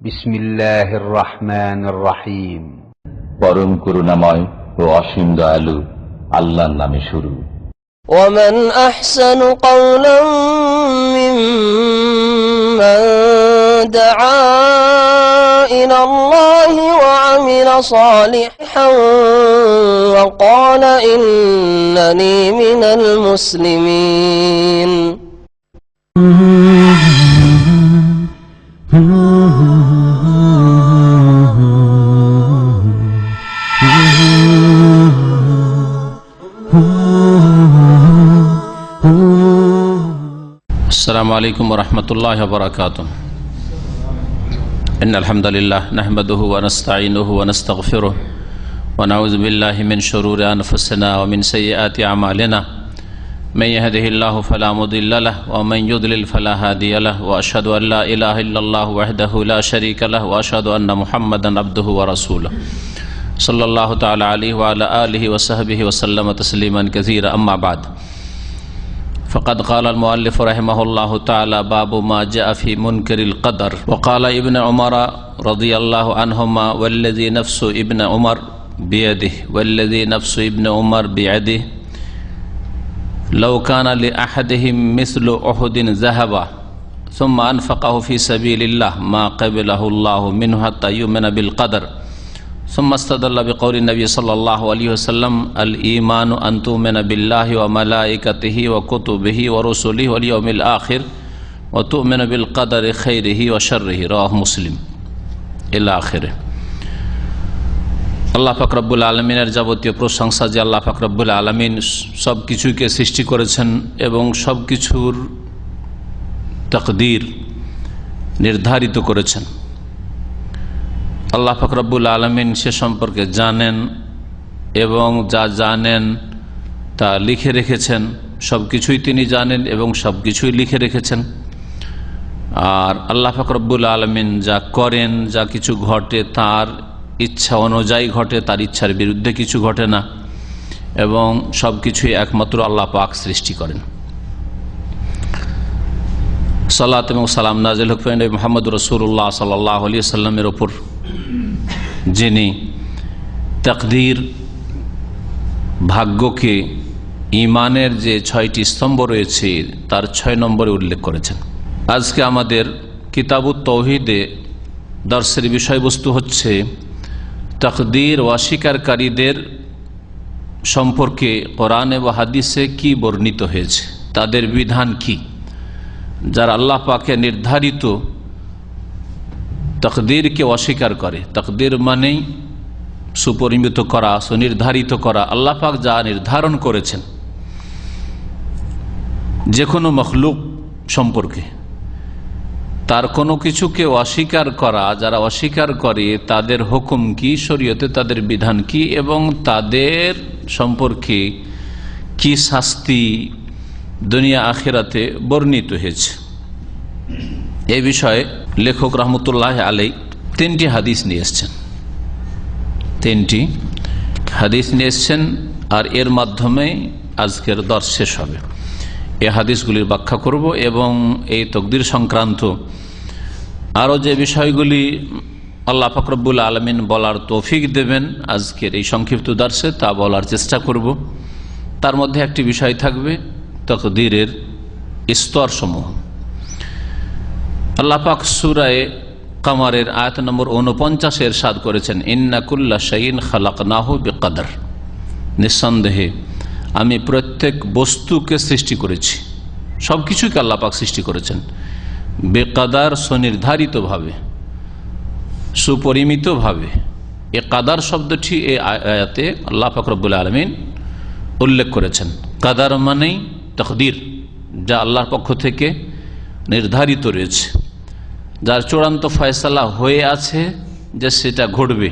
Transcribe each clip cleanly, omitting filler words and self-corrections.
বিসমিল্লাহির রহমানির রহিম। পরম করুণাময় ও অসীম দয়ালু আল্লাহর নামে শুরু। ومن أحسن قولا ممن دعا إلى الله وعمل صالحا وقال إنني من المسلمين। السلام عليكم ورحمة الله وبركاته. إن الحمد لله نحمده ونستعينه ونستغفره ونعوذ بالله من شرور أنفسنا ومن سيئات أعمالنا من يهده الله فلا مضل له ومن يضلل فلا هادي له وأشهد أن لا إله إلا الله وحده لا شريك له وأشهد أن محمدا عبده ورسوله صلى الله تعالى عليه وعلى آله وصحبه وسلم تسليما كثيرا. أما بعد فقد قال المؤلف رحمه الله تعالى باب ما جاء في منكر القدر. وقال ابن عمر رضي الله عنهما والذي نفس ابن عمر بيده والذي نفس ابن عمر بيده لو كان لأحدهم مثل أحد ذهبا ثم أنفقه في سبيل الله ما قبله الله منه حتى يؤمن بالقدر. ثم استدل بقول النبي صلى الله عليه وسلم الإيمان أن تؤمن بالله وملائكته وكتبه ورسله واليوم الآخر وتؤمن بالقدر خيره وشره رواه مسلم إلى آخره. আল্লাহ পাক রব্বুল আলমিনের যাবতীয় প্রশংসা যে আল্লাহ পাক রব্বুল আলমিন সব কিছুকে সৃষ্টি করেছেন এবং সব কিছুর তাকদীর নির্ধারিত করেছেন। আল্লাহ পাক রব্বুল আলমিন সে সম্পর্কে জানেন এবং যা জানেন তা লিখে রেখেছেন। সব কিছুই তিনি জানেন এবং সব কিছুই লিখে রেখেছেন। আর আল্লাহ পাক রব্বুল আলমিন যা করেন, যা কিছু ঘটে তার ইচ্ছা অনুযায়ী ঘটে, তার ইচ্ছার বিরুদ্ধে কিছু ঘটে না এবং সব কিছুই একমাত্র আল্লাহ পাক সৃষ্টি করেন। সালাত এবং সালাম নাজিল হোক মুহাম্মদ রাসূলুল্লাহ সাল্লাল্লাহু আলাইহি ওয়াসাল্লামের ওপর, যিনি তাকদীর ভাগ্যকে ঈমানের যে 6টি স্তম্ভ রয়েছে তার 6 নম্বরে উল্লেখ করেছেন। আজকে আমাদের কিতাবুত তাওহীদে দর্শের বিষয়বস্তু হচ্ছে তাকদীর অস্বীকারীদের সম্পর্কে কোরআন এবং হাদিসে কি বর্ণিত হয়েছে, তাদের বিধান কি। যারা আল্লাহ পাকের নির্ধারিত তাকদীরকে অস্বীকার করে, তাকদীর মানেই সুপরিমিত করা, সুনির্ধারিত করা। আল্লাহ পাক যা নির্ধারণ করেছেন যে কোনো মখলুক সম্পর্কে, তার কোনো কিছুকে অস্বীকার করা, যারা অস্বীকার করে তাদের হুকুম কি, শরীয়তে তাদের বিধান কি এবং তাদের সম্পর্কে কি শাস্তি দুনিয়া আখিরাতে বর্ণিত হয়েছে। এই বিষয়ে লেখক রহমতুল্লাহ আলাই 3টি হাদিস নিয়ে এসছেন। 3টি হাদিস নিয়ে এসছেন আর এর মাধ্যমে আজকের দর্শ শেষ হবে। এই হাদিসগুলির ব্যাখ্যা করব এবং এই তাকদীর সংক্রান্ত আরও যে বিষয়গুলি আল্লাহ পাক রব্বুল আলামিন বলার তৌফিক দেবেন আজকের এই সংক্ষিপ্ত দর্শে তা বলার চেষ্টা করব। তার মধ্যে একটি বিষয় থাকবে তাকদীরের স্তরসমূহ। আল্লাহ পাক সূরা কামারের আয়াত নম্বর 49 ইরশাদ করেছেন ইন্না কুল্লা শাইইন খালাকনাহু বিকদর, নিঃসন্দেহে আমি প্রত্যেক বস্তুকে সৃষ্টি করেছি। সব কিছুকে আল্লাহ পাক সৃষ্টি করেছেন বেকাদার, সুনির্ধারিতভাবে, সুপরিমিতভাবে। এ কাদার শব্দটি এই আয়াতে আল্লাহ পাক রব্বুল আলামিন উল্লেখ করেছেন। কাদার মানেই তাকদীর, যা আল্লাহর পক্ষ থেকে নির্ধারিত রয়েছে, যার চূড়ান্ত ফয়সালা হয়ে আছে যে সেটা ঘটবে,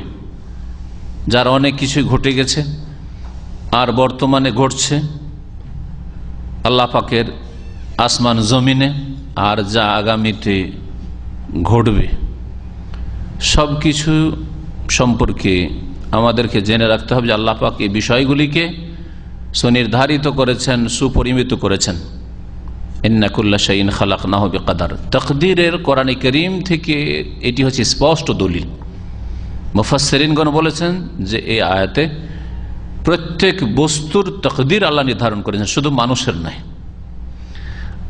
যার অনেক কিছুই ঘটে গেছে আর বর্তমানে ঘটছে আল্লাহ পাকের আসমান জমিনে, আর যা আগামীতে ঘটবে। সব কিছু সম্পর্কে আমাদেরকে জেনে রাখতে হবে যে আল্লাহ পাক এই বিষয়গুলিকে সুনির্ধারিত করেছেন, সুপরিমিত করেছেন ইন্না কুল্লা শাইইন খালাকনাহু বিকদার। তাকদীরের কোরআনে কারীম থেকে এটি হচ্ছে স্পষ্ট দলিল। মুফাসসিরিনগণ বলেছেন যে এই আয়াতে প্রত্যেক বস্তুর তাকদীর আল্লাহ নির্ধারণ করেছেন, শুধু মানুষের নয়।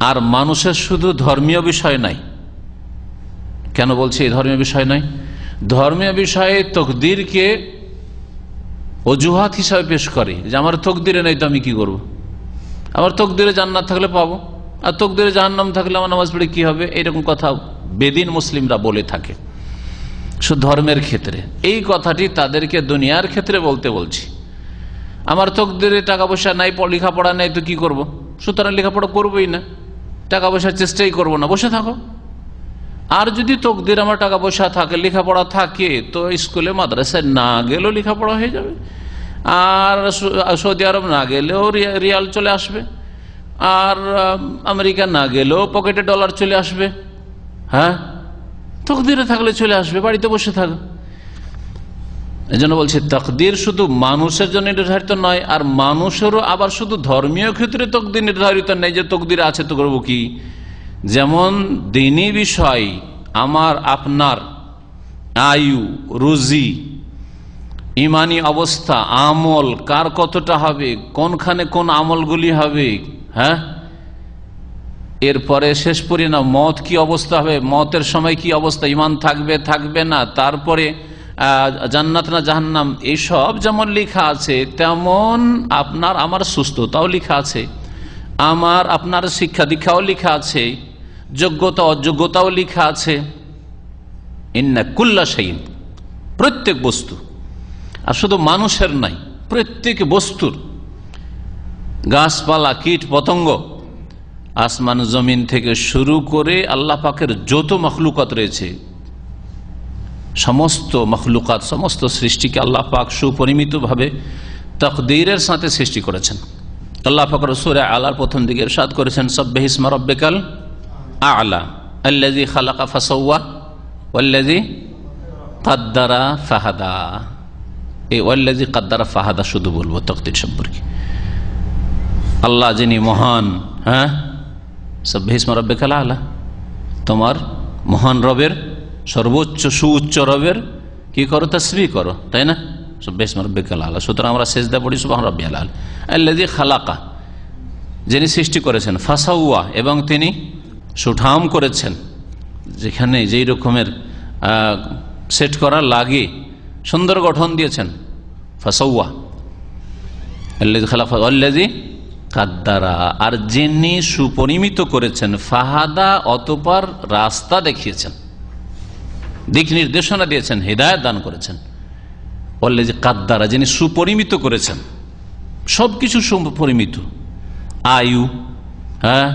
আর মানুষের শুধু ধর্মীয় বিষয় নাই। কেন বলছি এই ধর্মীয় বিষয় নয়? ধর্মীয় বিষয়ে তকদিরকে অজুহাত হিসাবে পেশ করে যে আমার তকদিরে নেই তো আমি কি করব, আমার তকদিরে জান্নাত থাকলে পাবো, আর তকদিরে জাহান্নাম থাকলে আমার নামাজ পড়ে কি হবে, এরকম কথা বেদিন মুসলিমরা বলে থাকে শুধু ধর্মের ক্ষেত্রে। এই কথাটি তাদেরকে দুনিয়ার ক্ষেত্রে বলছি। আমার তকদিরে টাকা পয়সা নাই, লেখাপড়া নেই তো কি করব, সুতরাং লেখাপড়া করবোই না, টাকা পয়সার চেষ্টাই করব না, বসে থাকো। আর যদি তকদির আমার টাকা পয়সা থাকে, লেখাপড়া থাকে, তো স্কুলে মাদ্রাসায় না গেলেও লেখাপড়া হয়ে যাবে, আর সৌদি আরব না গেলেও রিয়াল চলে আসবে, আর আমেরিকা না গেলেও পকেটে ডলার চলে আসবে। হ্যাঁ, তকদিরে থাকলে চলে আসবে, বাড়িতে বসে থাকো। এই জন্য বলছি তাকদীর শুধু মানুষের জন্য নির্ধারিত নয়, আর মানুষেরও আবার শুধু ধর্মীয় ক্ষেত্রে তকদীর নির্ধারিত নেই যে তকদীর আছে তো করবো কি। যেমন দ্বীনি বিষয়, আমার আপনার আয়ু, রুজি, ইমানি অবস্থা, আমল কার কতটা হবে, কোনখানে কোন আমলগুলি হবে, হ্যাঁ, এরপরে শেষ পরিণাম মত কি অবস্থা হবে, মতের সময় কি অবস্থা, ইমান থাকবে থাকবে না, তারপরে জান্নাত না জাহান্নাম, এইসব যেমন লেখা আছে, তেমন আপনার আমার সুস্থতাও লেখা আছে, আমার আপনার শিক্ষা দীক্ষাও লেখা আছে, যোগ্যতা অযোগ্যতাও লেখা আছে। ইন্না কুল্লা শাইইন, প্রত্যেক বস্তু, আর শুধু মানুষের নাই, প্রত্যেক বস্তুর, গাছপালা, কীট পতঙ্গ, আসমান জমিন থেকে শুরু করে আল্লাহ পাকের যত মখলুকাত রয়েছে, সমস্ত মখলুকাত, সমস্ত সৃষ্টিকে আল্লাহ পাক সুপরিমিতভাবে তাকদীরের সাথে সৃষ্টি করেছেন। আল্লাহ পাক সূরা আলার প্রথম দিকে ইরশাদ করেছেন, সাব্বিহ ইসমা রাব্বিকাল আ'লা আল্লাযী খালাকা ফাসাওয়া ওয়াল্লাযী কাদ্দারা ফাহাদা। এই ওয়াল্লাযী কাদ্দারা ফাহাদা শুধু বলবো তাকদীর সম্পর্কে। আল্লাহ যিনি মহান, হ্যাঁ, সাব্বিহ ইসমা রাব্বিকাল আ'লা, তোমার মহান রবের, সর্বোচ্চ সুউচ্চ রবের কি করো, তাসবিহ করো, তাই না? সাব্বিহ ইসমা রাব্বিকাল আ'লা। সুতরাং আমরা সিজদা পড়ি সুবহান রাব্বিয়াল আ'লা। আল্লাযী খালাকা, যিনি সৃষ্টি করেছেন, ফাসাওয়া, এবং তিনি সুঠাম করেছেন, যেখানে যেই রকমের সেট করা লাগে সুন্দর গঠন দিয়েছেন, ফাসাওয়া। আল্লাযী খালাকা আল্লাযী কাদ্দারা, আর যিনি সুপরিমিত করেছেন, ফাহাদা, অতঃপর রাস্তা দেখিয়েছেন, দিক নির্দেশনা দিয়েছেন, হিদায়াত দান করেছেন। আল্লাযী কাদ্দারা, যিনি সুপরিমিত করেছেন, সবকিছু সুপরিমিত, আয়ু, হ্যাঁ,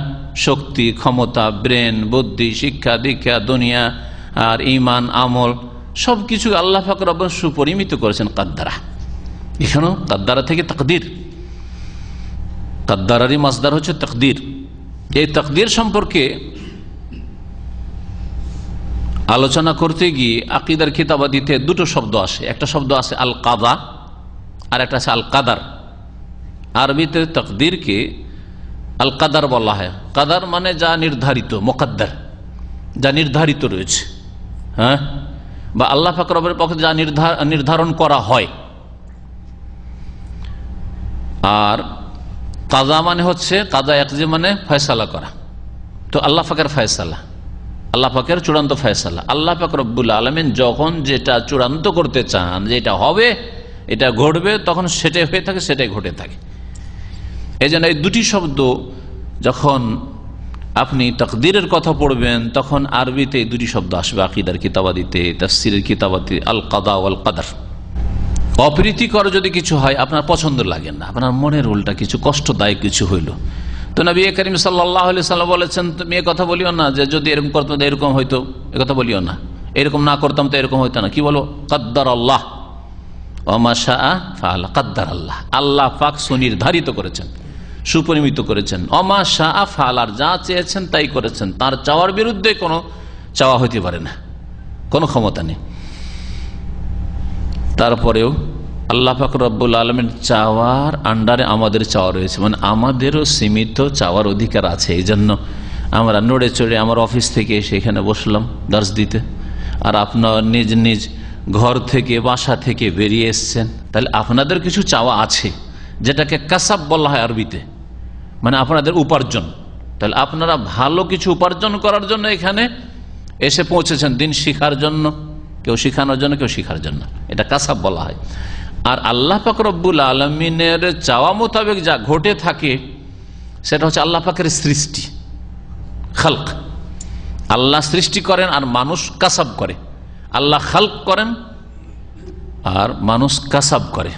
শক্তি, ক্ষমতা, ব্রেন, বুদ্ধি, শিক্ষা দীক্ষা, দুনিয়া, আর ইমান, আমল, সবকিছু আল্লাহ পাক রব্বুল সুপরিমিত করেছেন। কাদ্দারা, এখানেও কাদ্দারা থেকে তাকদীর, কাদ্দারারই মাসদার হচ্ছে তাকদীর। এই তাকদীর সম্পর্কে আলোচনা করতে গিয়ে আকীদার কিতাবাদিতে দুটো শব্দ আসে। একটা শব্দ আছে আল কাদা, আর একটা আছে আল কাদার। আরবিতে তাকদীরকে আল কাদার বলা হয়। কাদার মানে যা নির্ধারিত, মুকদ্দার, যা নির্ধারিত রয়েছে, হ্যাঁ, বা আল্লাহ পাক রব্বুল পক্ষে যা নির্ধারণ করা হয়। আর কাজা মানে হচ্ছে, কাজা একজি মানে ফয়সালা করা। তো আল্লাহ পাকের ফয়সালা, আল্লাহ পাকের চূড়ান্ত ফয়সালা, আল্লাহ পাক রব্বুল আলামিন যখন যেটা চূড়ান্ত করতে চান, যেটা হবে, এটা ঘটবে, তখন সেটাই হয়ে থাকে, সেটাই ঘটে থাকে। এই জন্য এই দুটি শব্দ যখন আপনি তাকদীরের কথা পড়বেন, তখন আরবিতে এই দুটি শব্দ আসবে আকীদার কিতাবাদিতে, তাফসীরের কিতাবাদিতে, আল কাদা ওয়াল কাদার। অপ্রীতিকর যদি কিছু হয়, আপনার পছন্দ লাগে না, আপনার মনের উল্টা কিছু, কষ্টদায়ক কিছু হইল, তো নবী করিম সাল্লাল্লাহু আলাইহি সাল্লাম বলেছেন, তুমি এ কথা বলিও না যে যদি এরকম করতাম তো এরকম হইতো, এ কথা বলিও না, এরকম না করতাম তো এরকম হইতো না। কি বলো? কাদ্দার আল্লাহ ওয়া মা শাআ ফাআল। কাদ্দার আল্লাহ, আল্লাহ পাক সুনির্ধারিত করেছেন, সুপরিমিত করেছেন। ওয়া মা শাআ ফাআল, আর যা চেয়েছেন তাই করেছেন। তার চাওয়ার বিরুদ্ধে কোনো চাওয়া হইতে পারে না, কোনো ক্ষমতা নেই। তারপরেও আল্লাহ পাক রব্বুল আলামিন চাওয়ার আন্ডারে আমাদের চাওয়া রয়েছে, মানে আমাদেরও সীমিত চাওয়ার অধিকার আছে। এই জন্য আমরা নড়ে চড়ে আমার অফিস থেকে সেখানে বসলাম দর্শ দিতে, আর আপনার নিজ নিজ ঘর থেকে বাসা থেকে বেরিয়ে এসছেন, তাহলে আপনাদের কিছু চাওয়া আছে, যেটাকে কাসাব বলা হয় আরবিতে, মানে আপনাদের উপার্জন। তাহলে আপনারা ভালো কিছু উপার্জন করার জন্য এখানে এসে পৌঁছেছেন, দিন শিখার জন্য, কেউ শিখানোর জন্য, কেউ শিখার জন্য, এটা কাসাব বলা হয়। আর আল্লাহ পাক রব্বুল আলমিনের চাওয়া মোতাবেক যা ঘটে থাকে সেটা হচ্ছে আল্লাহ পাকের সৃষ্টি, খালক। আল্লাহ সৃষ্টি করেন আর মানুষ কাসাব করে। আল্লাহ খালক করেন আর মানুষ কাসাব করে,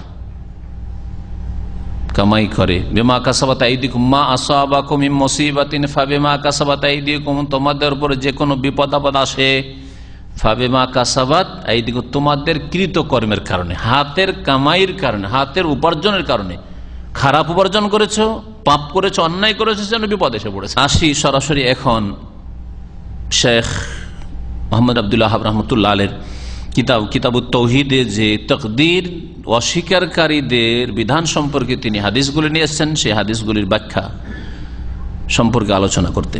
কামাই করে। বিমা কাসাবাত আইদিকুম মা আসাবাকুম মিন মুসিবাতিন ফাবিমা কাসাবাত আইদিকুম, তোমাদের উপর যে কোনো বিপদ আপদ আসে, ফাবিমা কাসাবাত আইদিকুম, তোমাদের কৃতকর্মের কারণে, হাতের কামাইয়ের কারণে, হাতের উপার্জনের কারণে। খারাপ উপার্জন করেছো, পাপ করেছো, অন্যায় করেছো, যেন বিপদ এসে পড়েছে। আসি সরাসরি এখন শেখ মোহাম্মদ আব্দুল ওয়াহাব রাহমাতুল্লাহ আলাইহির কিতাবুত তাওহীদে যে তাকদীর অস্বীকারীদের বিধান সম্পর্কে তিনি হাদিসগুলি নিয়ে এসেছেন, সেই হাদিসগুলির ব্যাখ্যা সম্পর্কে আলোচনা করতে।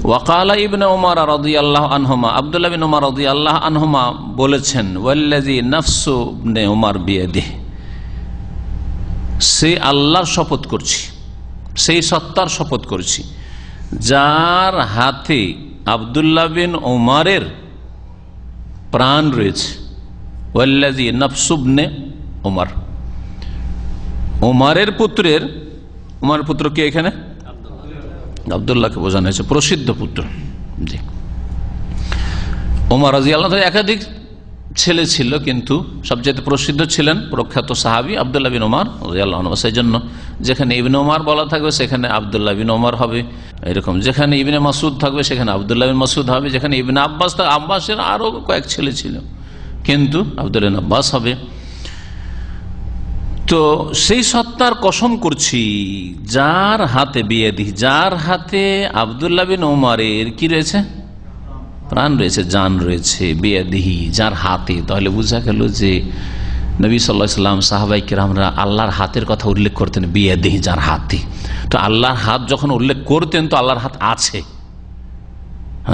ওয়াকালা ইবনে উমর রাদিয়াল্লাহু আনহুমা, আব্দুল্লাহ বিন উমর রাদিয়াল্লাহু আনহুমা বলেছেন, ওয়াল্লাযী নাফসু ইবনে উমর বিয়াদিহি, সে আল্লাহর শপথ করছি, সেই সত্তার শপথ করছি যার হাতে আব্দুল্লাহ বিন উমরের প্রাণ রয়েছে। ওয়াল্লাযী নাফসু ইবনে উমর, উমরের পুত্রের, উমরের পুত্র কে এখানে? আব্দুল্লাহকে বোঝানো হয়েছে, প্রসিদ্ধ পুত্র। জি, উমর রাদিয়াল্লাহু আনহু একাধিক ছেলে ছিল, কিন্তু সবচেয়ে প্রসিদ্ধ ছিলেন প্রখ্যাত সাহাবী আব্দুল্লাহ বিন উমর রাদিয়াল্লাহু আনহু। সেই জন্য যেখানে ইবনে উমর বলা থাকবে সেখানে আব্দুল্লাহ বিন উমর হবে, এরকম যেখানে ইবনে মাসউদ থাকবে সেখানে আব্দুল্লাহ বিন মাসউদ হবে, যেখানে ইবনে আব্বাস থাকবে, আব্বাসের আরো কয়েক ছেলে ছিল, কিন্তু আব্দুল্লাহ বিন আব্বাস হবে। তো সেই সত্তার কসম করছি যার হাতে বিয়াদি, যার হাতে আব্দুল্লাহ বিন উমরের কি রয়েছে? প্রাণ রয়েছে, জান রয়েছে। বিয়াদিহি, যার হাতে। তাহলে বোঝা গেল যে নবী সাল্লাল্লাহু আলাইহি ওয়াসাল্লাম, সাহাবায়ে কেরামরা আল্লাহর হাতের কথা উল্লেখ করতেন, বিয়াদিহি, যার হাতে। তো আল্লাহর হাত যখন উল্লেখ করতেন তো আল্লাহর হাত আছে।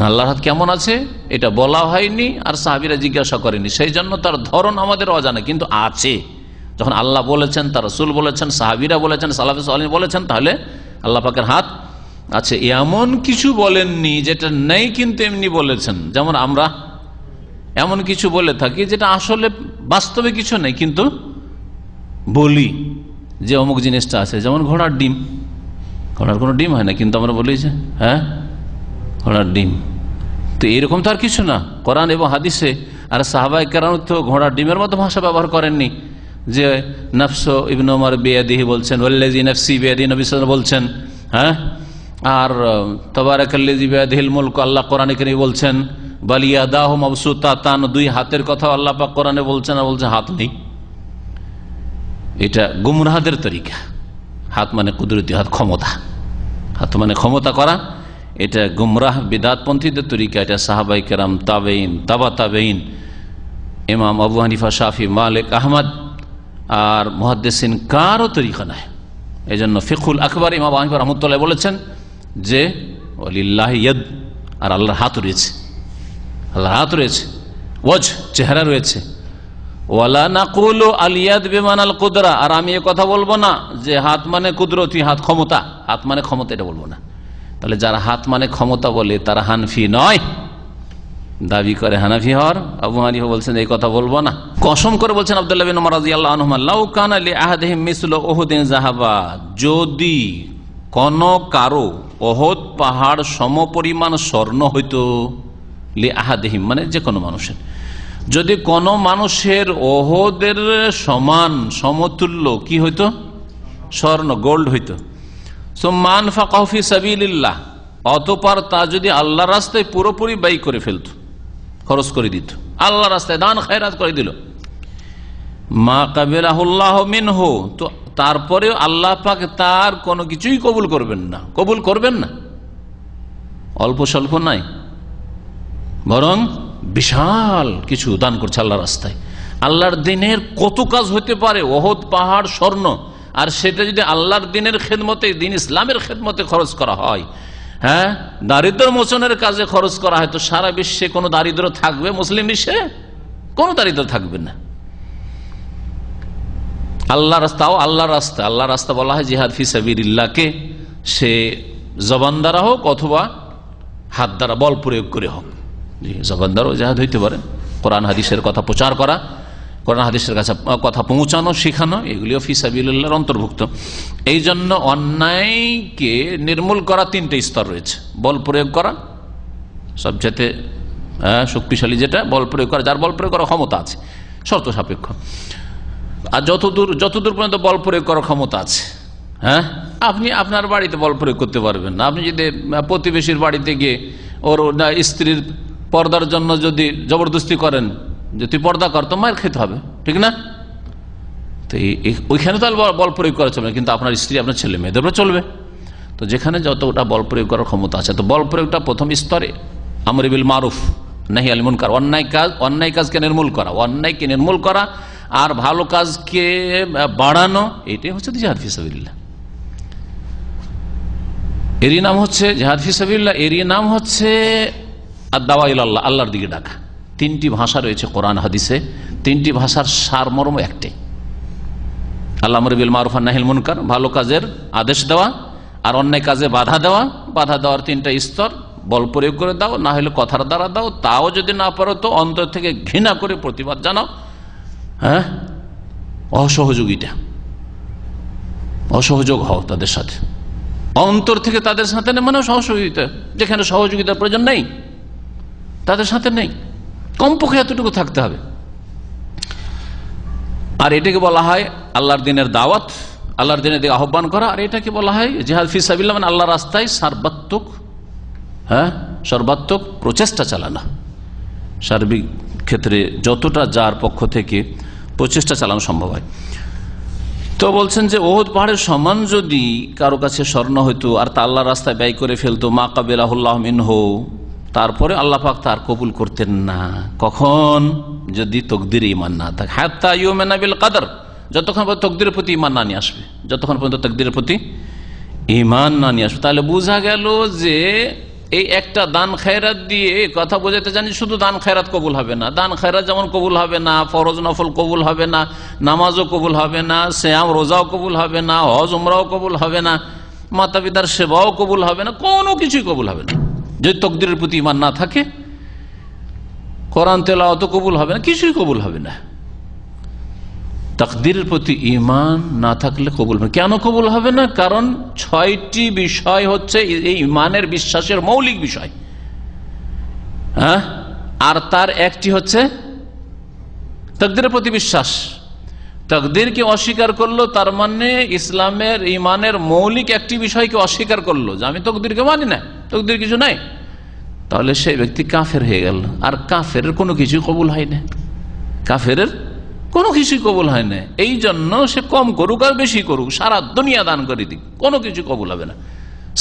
আল্লাহর হাত কেমন আছে এটা বলা হয়নি, আর সাহাবীরা জিজ্ঞাসা করেনি, সেই জন্য তার ধরন আমাদের অজানা, কিন্তু আছে। যখন আল্লাহ বলেছেন, তার রাসূল বলেছেন, সাহাবীরা বলেছেন, সালাফে সালেহিন বলেছেন, তাহলে আল্লাহ পাকের হাত আছে। এমন কিছু বলেননি যেটা নেই, কিন্তু এমনি বলেছেন। যেমন আমরা এমন কিছু বলে থাকি যেটা আসলে বাস্তবে কিছু নেই, কিন্তু বলি যে অমুক জিনিসটা আছে। যেমন ঘোড়ার ডিম, ঘোড়ার কোনো ডিম হয় না, কিন্তু আমরা বলি যে হ্যাঁ ঘোড়ার ডিম। তো এরকম তো আর কিছু না কোরআন এবং হাদিসে। আর সাহাবায়ে কেরাম তো ঘোড়ার ডিমের মতো ভাষা ব্যবহার করেননি, যে নাফসু ইবনে উমর বিয়াদিহি বলছেন, ওয়াল্লাযী নাফসি বিয়াদিহি নবী সাল্লাল্লাহু আলাইহি ওয়াসাল্লাম বলছেন, হ্যাঁ। আর তাবারাকাল্লাযী বিয়াদিহিল মুলক আল্লাহ কোরআনে কারীমে বলছেন, বাল ইয়াদাহু মাবসুতাতান, দুই হাতের কথা আল্লাহ পাক কোরআনে বলছেন, আর বলছেন হাত নেই। এটা গুমরাহদের তরিকা। হাত মানে কুদরতি হাত, ক্ষমতা। হাত মানে ক্ষমতা করা, এটা গুমরাহ বিদআতপন্থীদের তরিকা। এটা সাহাবায়ে কেরাম, তাবেঈন, তাবা তাবেঈন, ইমাম আবু হানিফা, শাফি, মালিক, আহমদ আর মুহাদ্দিসিন কারও তরিকা নাই। এই জন্য ফিকহুল আকবর ইমাম আবু হানিফা রাহমাতুল্লাহ বলেছেন যে ওয়ালিল্লাহি ইয়াদ, আর আল্লাহর হাত রয়েছে, আল্লাহর হাত রয়েছে, ওয়াজ, চেহারা রয়েছে। ওয়ালা নাকুলু আল ইয়াদ বিমানাল কুদরা, আর আমি এ কথা বলবো না যে হাত মানে কুদরতি হাত, ক্ষমতা। হাত মানে ক্ষমতা, এটা বলবো না। তাহলে যারা হাত মানে ক্ষমতা বলে তারা হানফি নয়, দাবি করে হানাফি হওয়ার। আবু হানিফা বলছেন এই কথা বলবো না। কসম করে বলছেন আব্দুল্লাহ বিন উমর রাদিয়াল্লাহু আনহুমা, লাউ কানা লি আহাদিহিম মিসলু উহুদিন যাহাবা, যদি কোন কারো উহুদ পাহাড় সমপরিমাণ স্বর্ণ হইতো, লি আহাদিহিম মানে যে কোনো মানুষের, যদি কোন মানুষের উহুদের সমান সমতুল্য কি হইতো? স্বর্ণ, গোল্ড হইতো। সুম্মা আনফাকাহু ফি সাবিলিল্লাহ, অতঃপর তা যদি আল্লাহর রাস্তায় পুরোপুরি ব্যয় করে ফেলত, খরচ করে দিত, আল্লাহর রাস্তায় দান খায়রাত করে দিল, মা কাবিলাহুল্লাহ মিনহু, তো তারপরেও আল্লাহ পাক তার কোনো কিছুই কবুল করবেন না। কবুল করবেন না, অল্প স্বল্প নাই, বরং বিশাল কিছু দান করছে আল্লাহর রাস্তায়। আল্লাহর দিনের কত কাজ হতে পারে, ওহদ পাহাড় স্বর্ণ, আর সেটা যদি আল্লাহর দিনের খেদমতে, দিন ইসলামের খেদমতে খরচ করা হয়, হ্যাঁ, দারিদ্র মোচনের কাজে খরচ করা হয়, তো সারা বিশ্বে কোনো দারিদ্র থাকবে? মুসলিম বিশ্বে কোনো দারিদ্র থাকবে না। আল্লাহ রাস্তাও আল্লাহ রাস্তা, আল্লাহ রাস্তা বলা হয় জিহাদ ফি সাবিলিল্লাহকে, সে জবান দ্বারা হোক অথবা হাত দ্বারা বল প্রয়োগ করে হোক। জবান দ্বারাও জিহাদ হইতে পারে, কোরআন হাদিসের কথা প্রচার করা, কোরআন হাদিসের কাছে কথা পৌঁছানো, শিখানো, এগুলিও ফি সাবিলিল্লাহর অন্তর্ভুক্ত। এই জন্য অন্যায়কে নির্মূল করা তিনটে স্তর রয়েছে। বল প্রয়োগ করা সবচেয়ে শক্তিশালী, যেটা বল প্রয়োগ করা, যার বল প্রয়োগ করার ক্ষমতা আছে, শর্ত সাপেক্ষ। আর যতদূর পর্যন্ত বল প্রয়োগ করার ক্ষমতা আছে, হ্যাঁ, আপনি আপনার বাড়িতে বল প্রয়োগ করতে পারবেন না। আপনি যদি প্রতিবেশীর বাড়িতে গিয়ে ওর স্ত্রীর পর্দার জন্য যদি জবরদস্তি করেন, যে তুই পর্দা কর, তো মায়ের খেতে হবে, ঠিক না? তো ওইখানে তো বল প্রয়োগ করা চলবে, কিন্তু আপনার স্ত্রী, আপনার ছেলে মেয়েদের চলবে। তো যেখানে যতটা বল প্রয়োগ করার ক্ষমতা আছে, তো বল প্রয়োগটা প্রথম স্তরে আমর বিল মারুফ নাহি আনিল মুনকার, অন্যায় কাজকে নির্মূল করা, অন্যায়কে নির্মূল করা আর ভালো কাজকে বাড়ানো, এটাই হচ্ছে জিহাদ ফি সাবিলিল্লাহ। এরই নাম হচ্ছে জিহাদ ফি সাবিলিল্লাহ, এরই নাম হচ্ছে আদ-দাওয়া ইলাল্লাহ, আল্লাহর দিকে ডাকা। তিনটি ভাষা রয়েছে কোরআন হাদিসে, তিনটি ভাষার সারমর্ম একটাই, আল্লাহ আমর বিল মারুফ নাহি আনিল মুনকার, ভালো কাজের আদেশ দেওয়া আর অন্যায় কাজে বাধা দেওয়া। বাধা দেওয়ার তিনটা স্তর, বল প্রয়োগ করে দাও, না হলে কথার দ্বারা দাও, তাও যদি না পারো তো অন্তর থেকে ঘৃণা করে প্রতিবাদ জানাও, হ্যাঁ, অসহযোগ হও তাদের সাথে, অন্তর থেকে তাদের সাথে নেই, মানে সহযোগিতা, যেখানে সহযোগিতার প্রয়োজন নেই তাদের সাথে নেই, কমপক্ষে এতটুকু থাকতে হবে। আর এটাকে বলা হয় আল্লাহর দিনের দাওয়াত, আল্লাহর দিনের দিকে আহ্বান করা। আর এটাকে বলা হয় জিহাদ ফি সাবিলিল্লাহ, মানে আল্লাহর রাস্তায় সর্বাত্মক প্রচেষ্টা চালানো, সার্বিক ক্ষেত্রে যতটা যার পক্ষ থেকে প্রচেষ্টা চালানো সম্ভব হয়। তো বলছেন যে ওহদ পাহাড়ের সমান যদি কারো কাছে স্বর্ণ হইতো আর তা আল্লাহর রাস্তায় ব্যয় করে ফেলতো, মা কাবিলাহুল্লাহ মিনহু, তারপরে আল্লাহ পাক তার কবুল করতেন না। কখন? যদি তকদিরে ঈমান না থাকে, হাত্তা ইউমিনা বিল কদর, যতক্ষণ পর্যন্ত তকদিরের প্রতি ঈমান না নিয়ে আসবে, যতক্ষণ পর্যন্ত তকদিরের প্রতি ঈমান না নিয়ে আসবে। তাহলে বোঝা গেল যে এই একটা দান খায়রাত দিয়ে কথা বোঝাতে জানি, শুধু দান খায়রাত কবুল হবে না, দান খায়রাত যেমন কবুল হবে না, ফরজ নফল কবুল হবে না, নামাজও কবুল হবে না, সিয়াম রোজাও কবুল হবে না, হজ উমরাও কবুল হবে না, মাতা পিতার সেবাও কবুল হবে না, কোনো কিছুই কবুল হবে না যদি তকদিরের প্রতি ঈমান না থাকে। কোরআন তেলাওয়াত কবুল হবে না, কিছুই কবুল হবে না। তাকদীরের প্রতি ঈমান না থাকলে কবুল হবে। কেন কবুল হবে না? কারণ 6টি বিষয় হচ্ছে এই ঈমানের বিশ্বাসের মৌলিক বিষয়, হ্যাঁ, আর তার একটি হচ্ছে তাকদীরের প্রতি বিশ্বাস। তাকদীরকে অস্বীকার করলো তার মানে ইসলামের ঈমানের মৌলিক একটি বিষয়কে অস্বীকার করলো, যে আমি তাকদীরকে মানি না, তাকদীর কিছু নাই, তাহলে সেই ব্যক্তি কাফের হয়ে গেল। আর কাফের কোনো কিছু কবুল হয় না, কাফের কোনো কিছুই কবুল হয় না। এই জন্য সে কম করুক আর বেশি করুক, সারা দুনিয়া দান করে দিক, কোনো কিছু কবুল হবে না,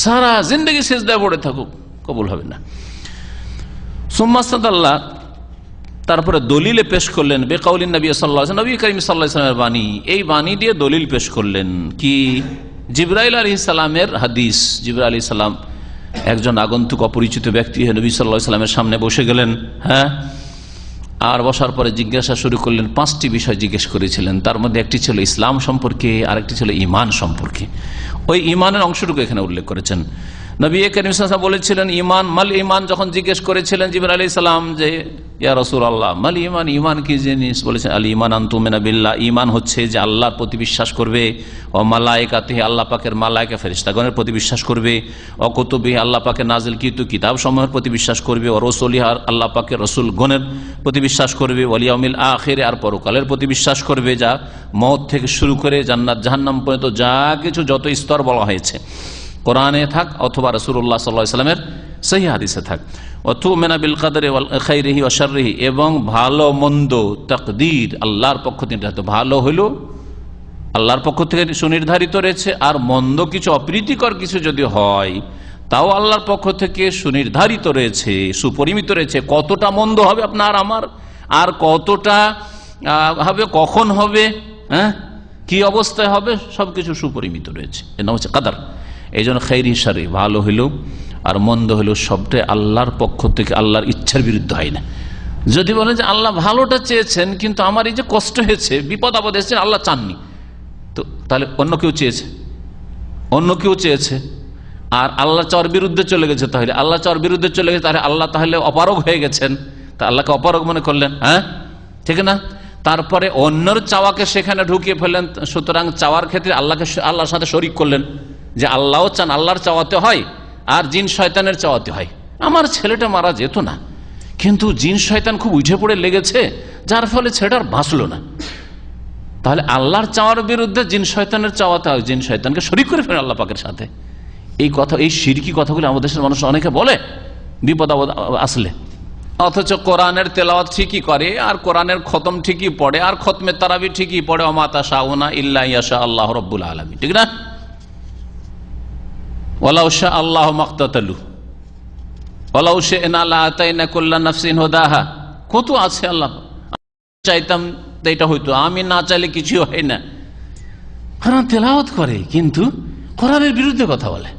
সারা জিন্দগি সিজদায় পড়ে থাকুক, কবুল হবে না। সুম্মাস্তাদাল্লাহ, তারপরে দলিলে পেশ করলেন বেকাউলিন নবী সাল্লাল্লাহু আলাইহি ওয়াসাল্লাম, নবী করিম সাল্লাল্লাহু আলাইহি ওয়াসাল্লামের বাণী, এই বাণী দিয়ে দলিল পেশ করলেন কি? জিবরাইল আলাইহিস সালামের হাদিস। জিবরাইল আলাইহিস সালাম একজন আগন্তুক অপরিচিত ব্যক্তি নবী সাল্লাল্লাহু আলাইহি ওয়াসাল্লামের সামনে বসে গেলেন, হ্যাঁ, আর বসার পরে জিজ্ঞাসা শুরু করলেন। 5টি বিষয় জিজ্ঞেস করেছিলেন, তার মধ্যে একটি ছিল ইসলাম সম্পর্কে, আরেকটি ছিল ঈমান সম্পর্কে। ওই ঈমানের অংশটুকু এখানে উল্লেখ করেছেন। নবী করিম সাল্লাল্লাহু আলাইহি ওয়াসাল্লাম বলেছিলেন ঈমান মাল ঈমান, যখন জিজ্ঞেস করেছিলেন জিবরাইল আলাইহিস সালাম যে ইয়া রাসূলুল্লাহ মাল ঈমান, ঈমান কি জিনিস? বলেছেন আল ঈমান আন তুমিনা বিল্লাহ, ঈমান হচ্ছে যে আল্লাহর প্রতি বিশ্বাস করবে, ও মালায়েকাতিহি, আল্লাহ পাকের মালায়েকা ফেরেশতাগণের প্রতি বিশ্বাস করবে, ও কুতুবিহি, আল্লাহ পাকের নাজিলকৃত কিতাব সমূহের প্রতি বিশ্বাস করবে, ও রাসূলিহি, আল্লাহ পাকের রাসূলগণের প্রতি বিশ্বাস করবে, ওয়াল ইয়াউমিল আখির, আর পরকালের প্রতি বিশ্বাস করবে, যা মওত থেকে শুরু করে জান্নাত জাহান্নাম পর্যন্ত যা কিছু যত স্তর বলা হয়েছে কোরআনে থাক অথবা রাসূলুল্লাহ সাল্লাল্লাহু আলাইহি ওয়াসাল্লামের সহিহ হাদিসে থাক। ওয়া তুমিনা বিল কদরি ওয়াল খাইরিহি ওয়া শাররিহি, এবং ভালো মন্দ তাকদীর আল্লাহর পক্ষ থেকে, ভালো হলো আল্লাহর পক্ষ থেকে সুনির্ধারিত রয়েছে, আর মন্দ কিছু অপ্রীতিকর কিছু যদি হয় তাও আল্লাহর পক্ষ থেকে সুনির্ধারিত রয়েছে, সুপরিমিত রয়েছে। কতটা মন্দ হবে আপনার আমার, আর কতটা হবে, কখন হবে, হ্যাঁ, কি অবস্থায় হবে, সবকিছু সুপরিমিত রয়েছে। এর নাম হচ্ছে কাদার। এই জন্য খাইর হিসাবে ভালো হইলেও আর মন্দ হইলেও সবটাই আল্লাহর পক্ষ থেকে, আল্লাহর ইচ্ছার বিরুদ্ধে হয় না। যদি বলেন যে আল্লাহ ভালোটা চেয়েছেন কিন্তু আমার এই যে কষ্ট হয়েছে, বিপদ আপদ এসেছে, আল্লাহ চাননি, তো তাহলে অন্য কেউ চেয়েছে আর আল্লাহ চাওয়ার বিরুদ্ধে চলে গেছে, তাহলে আল্লাহ চাওয়ার বিরুদ্ধে চলে গেছে, তাহলে আল্লাহ তাহলে অপারগ হয়ে গেছেন, তা আল্লাহকে অপারগ মনে করলেন, হ্যাঁ, ঠিক না? তারপরে অন্যর চাওয়াকে সেখানে ঢুকিয়ে ফেললেন, সুতরাং চাওয়ার ক্ষেত্রে আল্লাহর সাথে শরিক করলেন, যে আল্লাহও চান, আল্লাহর চাওয়াতে হয় আর জিন শয়তানের চাওয়াতে হয়। আমার ছেলেটা মারা যেত না, কিন্তু জিন শয়তান খুব উঠে পড়ে লেগেছে, যার ফলে ছেলেটার বাঁচলো না। তাহলে আল্লাহর চাওয়ার বিরুদ্ধে জিন শয়তানের চাওয়াতে হয়, জিন শয়তানকে শরিক করে ফেলেন আল্লাহ পাকের সাথে। এই কথা, এই শিরকি কথাগুলো আমাদের দেশের মানুষ অনেকে বলে বিপদ আপদ আসলে, অথচ কোরআনের তেলাওয়াত ঠিকই করে আর কোরআনের খতম ঠিকই পড়ে আর খতমে তারাবি ঠিকই পড়ে, ওয়া মা তাশাউনা ইল্লা ইয়াশা আল্লাহু রাব্বুল আলামিন, ঠিক না? ওয়ালাউ শা আল্লাহু মাকতাতালু ওয়ালাউ শি'না লাআতাইনা কুল্লা নাফসিন হুদাহা। কত আছে, আল্লাহ চাইতাম এটা হইতো, আমি না চাইলে কিছু হয় না। কোরআন তেলাওয়াত করে কিন্তু কোরআনের বিরুদ্ধে কথা বলে,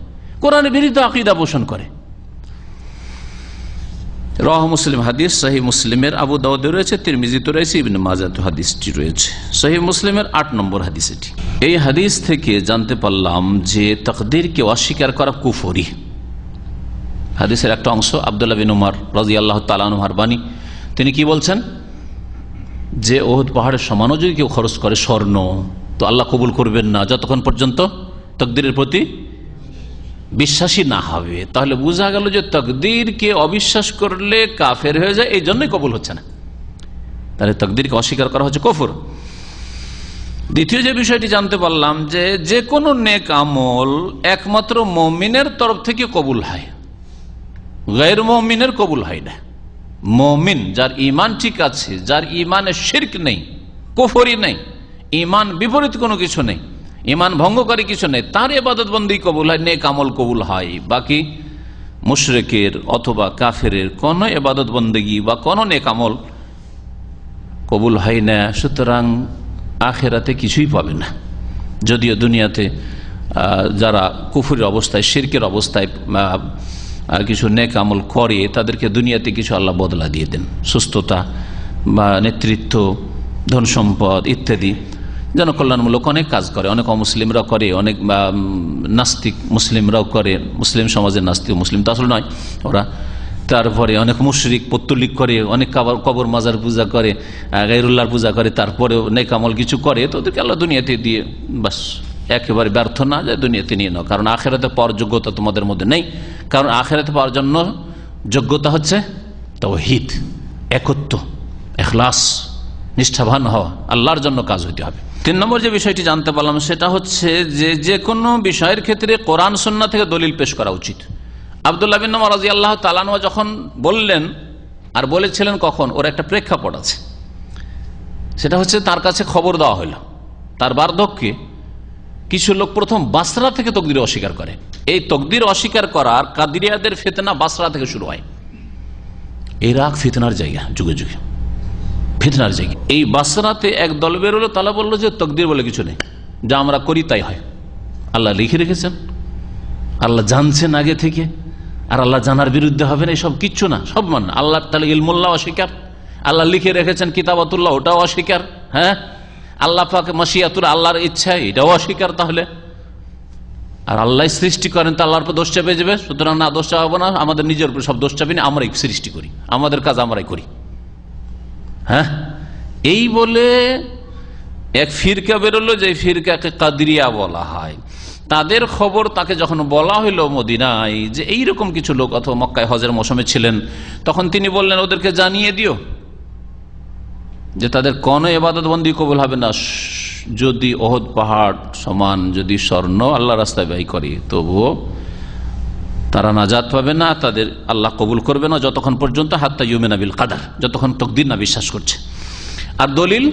কোরআনের বিরুদ্ধে আকীদা পোষণ করে। রাওয়াহ মুসলিম হাদিস, সহিহ মুসলিমের আবু দাউদে রয়েছে, তিরমিজিতে রয়েছে, ইবনে মাজাহ হাদিসটি রয়েছে, সহিহ মুসলিমের 8 নম্বর হাদিস এটি। এই হাদিস থেকে জানতে পারলাম যে তাকদীরকে অস্বীকার করা কুফরি। হাদিসের একটা অংশ আব্দুল্লাহ বিন উমর রাদিয়াল্লাহু তাআলা আনহুর বাণী, তিনি কি বলছেন যে ওহদ পাহাড়ের সমানও যদি কেউ খরচ করে স্বর্ণ, তো আল্লাহ কবুল করবেন না যতক্ষণ পর্যন্ত তাকদীরের প্রতি বিশ্বাসী না হবে। তাহলে বোঝা গেল যে তাকদীরকে অবিশ্বাস করলে কাফের হয়ে যায়, এই জন্যই কবুল হচ্ছে না। তাহলে তাকদীরকে অস্বীকার করা হচ্ছে কুফর। দ্বিতীয় যে বিষয়টি জানতে পারলাম যে কোনো নেক আমল একমাত্র মুমিনের তরফ থেকে কবুল হয়, গায়র মুমিনের কবুল হয় না। মুমিন যার ঈমান ঠিক আছে, যার ঈমানে শিরক নেই, কুফরি নেই, ঈমান বিপরীত কোনো কিছু নেই, ঈমান ভঙ্গকারী কিছু নেই, তার ইবাদত বন্দেগী কবুল হয়, নেক আমল কবুল হয়। বাকি মুশরিকের অথবা কাফেরের কোন ইবাদত বন্দেগী বা কোন নেক আমল কবুল হয় না। সুতরাং আখিরাতে কিছুই পাবে না। যদিও দুনিয়াতে যারা কুফরের অবস্থায়, শিরকের অবস্থায় কিছু নেক আমল করে, তাদেরকে দুনিয়াতে কিছু আল্লাহ বদলা দিয়ে দেন, সুস্থতা বা নেতৃত্ব, ধন সম্পদ ইত্যাদি, জনকল্যাণমূলক অনেক কাজ করে, অনেক অমুসলিমরাও করে, অনেক নাস্তিক মুসলিমরাও করে, মুসলিম সমাজের নাস্তিক মুসলিম তো আসলে নয় ওরা। তারপরে অনেক মুশরিক পত্তলিক করে, অনেক কবর মাজার পূজা করে, গায়রুল্লাহর পূজা করে, তারপরে নেক আমল কিছু করে, তো ওদেরকে আল্লাহ দুনিয়াতে দিয়ে বাস একেবারে ব্যর্থ না যায় দুনিয়াতে নিয়ে নাও, কারণ আখিরাতে পাওয়ার যোগ্যতা তোমাদের মধ্যে নেই। কারণ আখিরাতে পাওয়ার জন্য যোগ্যতা হচ্ছে তাওহীদ, একত্ব, ইখলাস, নিষ্ঠাবান হওয়া, আল্লাহর জন্য কাজ হইতে হবে। 3 নম্বর যে বিষয়টি জানতে পারলাম সেটা হচ্ছে যে কোনো বিষয়ের ক্ষেত্রে কোরআন সুন্নাহ থেকে দলিল পেশ করা উচিত। আব্দুল্লাহ বিন উমর রাদিয়াল্লাহু তাআলা আনহু যখন বললেন, আর বলেছিলেন কখন, ওর একটা প্রেক্ষাপট আছে, সেটা হচ্ছে তার কাছে খবর দেওয়া হলো তার বার্ধক্যে কিছু লোক প্রথম বাসরা থেকে তাকদীর অস্বীকার করে। এই তাকদীর অস্বীকার করার কাদিরিয়াদের ফিতনা বাসরা থেকে শুরু হয়। ইরাক ফিতনার জায়গা, যুগে যুগে ফিতনার জায়গা। এই বাসরাতে এক দল বেরোলো, তারা বললো যে তাকদীর বলে কিছু নেই, যা আমরা করি তাই হয়, আল্লাহ লিখে রেখেছেন, আল্লাহ জানছেন আগে থেকে, আর আল্লাহ জানার বিরুদ্ধে হবে না, এসব কিচ্ছু না, সব মান। আল্লাহ তাহলে ইলমুল্লাহ অস্বীকার, আল্লাহ লিখে রেখেছেন কিতাবাতুল্লাহ ওটাও অস্বীকার, হ্যাঁ, আল্লাহ পাক মাশিয়াতুল আল্লাহর ইচ্ছা এটাও অস্বীকার। তাহলে আর আল্লাহ সৃষ্টি করেন, তা আল্লাহর উপর দোষ চাপে যাবে, সুতরাং না দোষ চাপাবো না, আমাদের নিজের উপর সব দোষ চাপি না, আমরাই সৃষ্টি করি, আমাদের কাজ আমরাই করি, হ্যাঁ। এই বলে এক ফিরকা বেরোলো, যে ফিরকাকে কাদরিয়া বলা হয়। তাদের খবর তাকে যখন বলা হইল মদিনায় যে এইরকম কিছু লোক অথবা মক্কায় হজের মৌসুমে ছিলেন, তখন তিনি বললেন ওদেরকে জানিয়ে দিও যে তাদের কোনো ইবাদত বন্দি কবুল হবে না, যদি ওহদ পাহাড় সমান যদি স্বর্ণ আল্লাহ রাস্তায় ব্যয় করে, তবুও তারা নাজাত পাবে না, তাদের আল্লাহ কবুল করবে না যতক্ষণ পর্যন্ত হাত্তা ইউমিনা বিল কাদার, যতক্ষণ তাকদীর না বিশ্বাস করছে। আর দলিল,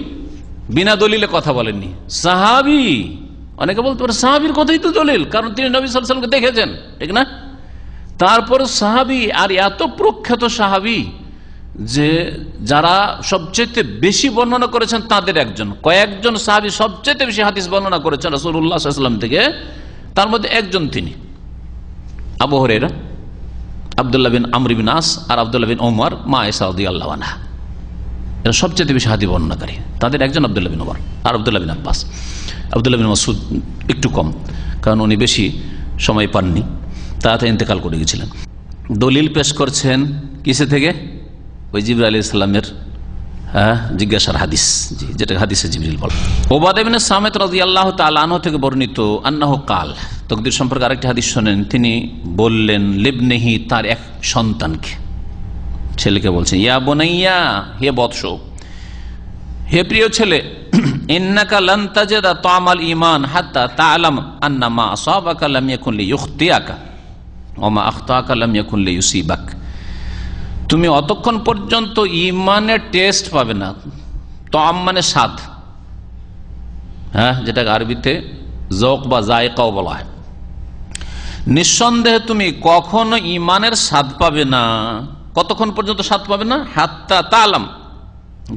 বিনা দলিলে কথা বলেননি। সাহাবী, অনেকে বলতে পারে সাহাবীর কথাই তো দলিল, কারণ তিনি নবী সাল্লাল্লাহু আলাইহি ওয়াসাল্লামকে দেখেছেন, ঠিক না? তারপর সাহাবী, আর এত প্রখ্যাত সাহাবী যে যারা সবচেয়ে বেশি বর্ণনা করেছেন তাদের একজন, কয়েকজন সাহাবী সবচেয়ে বেশি হাদিস বর্ণনা করেছেন রাসূলুল্লাহ সাল্লাল্লাহু আলাইহি ওয়াসাল্লাম থেকে, তার মধ্যে একজন তিনি আবু হুরায়রা, আব্দুল্লাহ বিন আমর বিন আস আর আব্দুল্লাহ বিন ওমর, মা আয়েশা রাদিয়াল্লাহু আনহা। এরা সবচেয়ে বেশি হাদিস বর্ণনাকারী। তাদের একজন আব্দুল্লাহ বিন ওমর আর আব্দুল্লাহ বিন আব্বাস। আব্দুল্লাহ বিন মাসউদ একটু কম, কারণ উনি বেশি সময় পাননি, তাতে ইন্তেকাল করে গেছিলেন। দলিল পেশ করছেন কিসে থেকে? ওই জিবরাইল আলাইহিস সালামের জিজ্ঞাসার হাদিস, যেটা হাদিসে জিবরিল বলে। উবাদা ইবনে সামিত রাদিয়াল্লাহু তাআলা আনহু থেকে বর্ণিত আন্নাহু কাল, তাকদীর সম্পর্কে আরেকটি হাদিস শুনেন, তিনি বললেন লিবনিহি, তার এক সন্তানকে, ছেলেকে বলছেন, ইয়া বুনাইয়া, হে বৎস, হে প্রিয় ছেলে, ইন্নাকা লান তাজিদা তা'মাল ঈমান হাত্তা তা'লাম আন্না মা আসাবাকা লাম ইয়াকুন লিইখতিয়াকা ওয়া মা আখতাকা লাম ইয়াকুন লিইউসিবাক। তুমি অতক্ষণ পর্যন্ত ঈমানের টেস্ট পাবে না, তা'ম মানে স্বাদ, যেটা আরবিতে যৌক বা জায়কাও বলা হয়। নিঃসন্দেহে তুমি কখনো ঈমানের স্বাদ পাবে না। কতক্ষণ পর্যন্ত স্বাদ পাবে না? হাত্তা তা'লাম,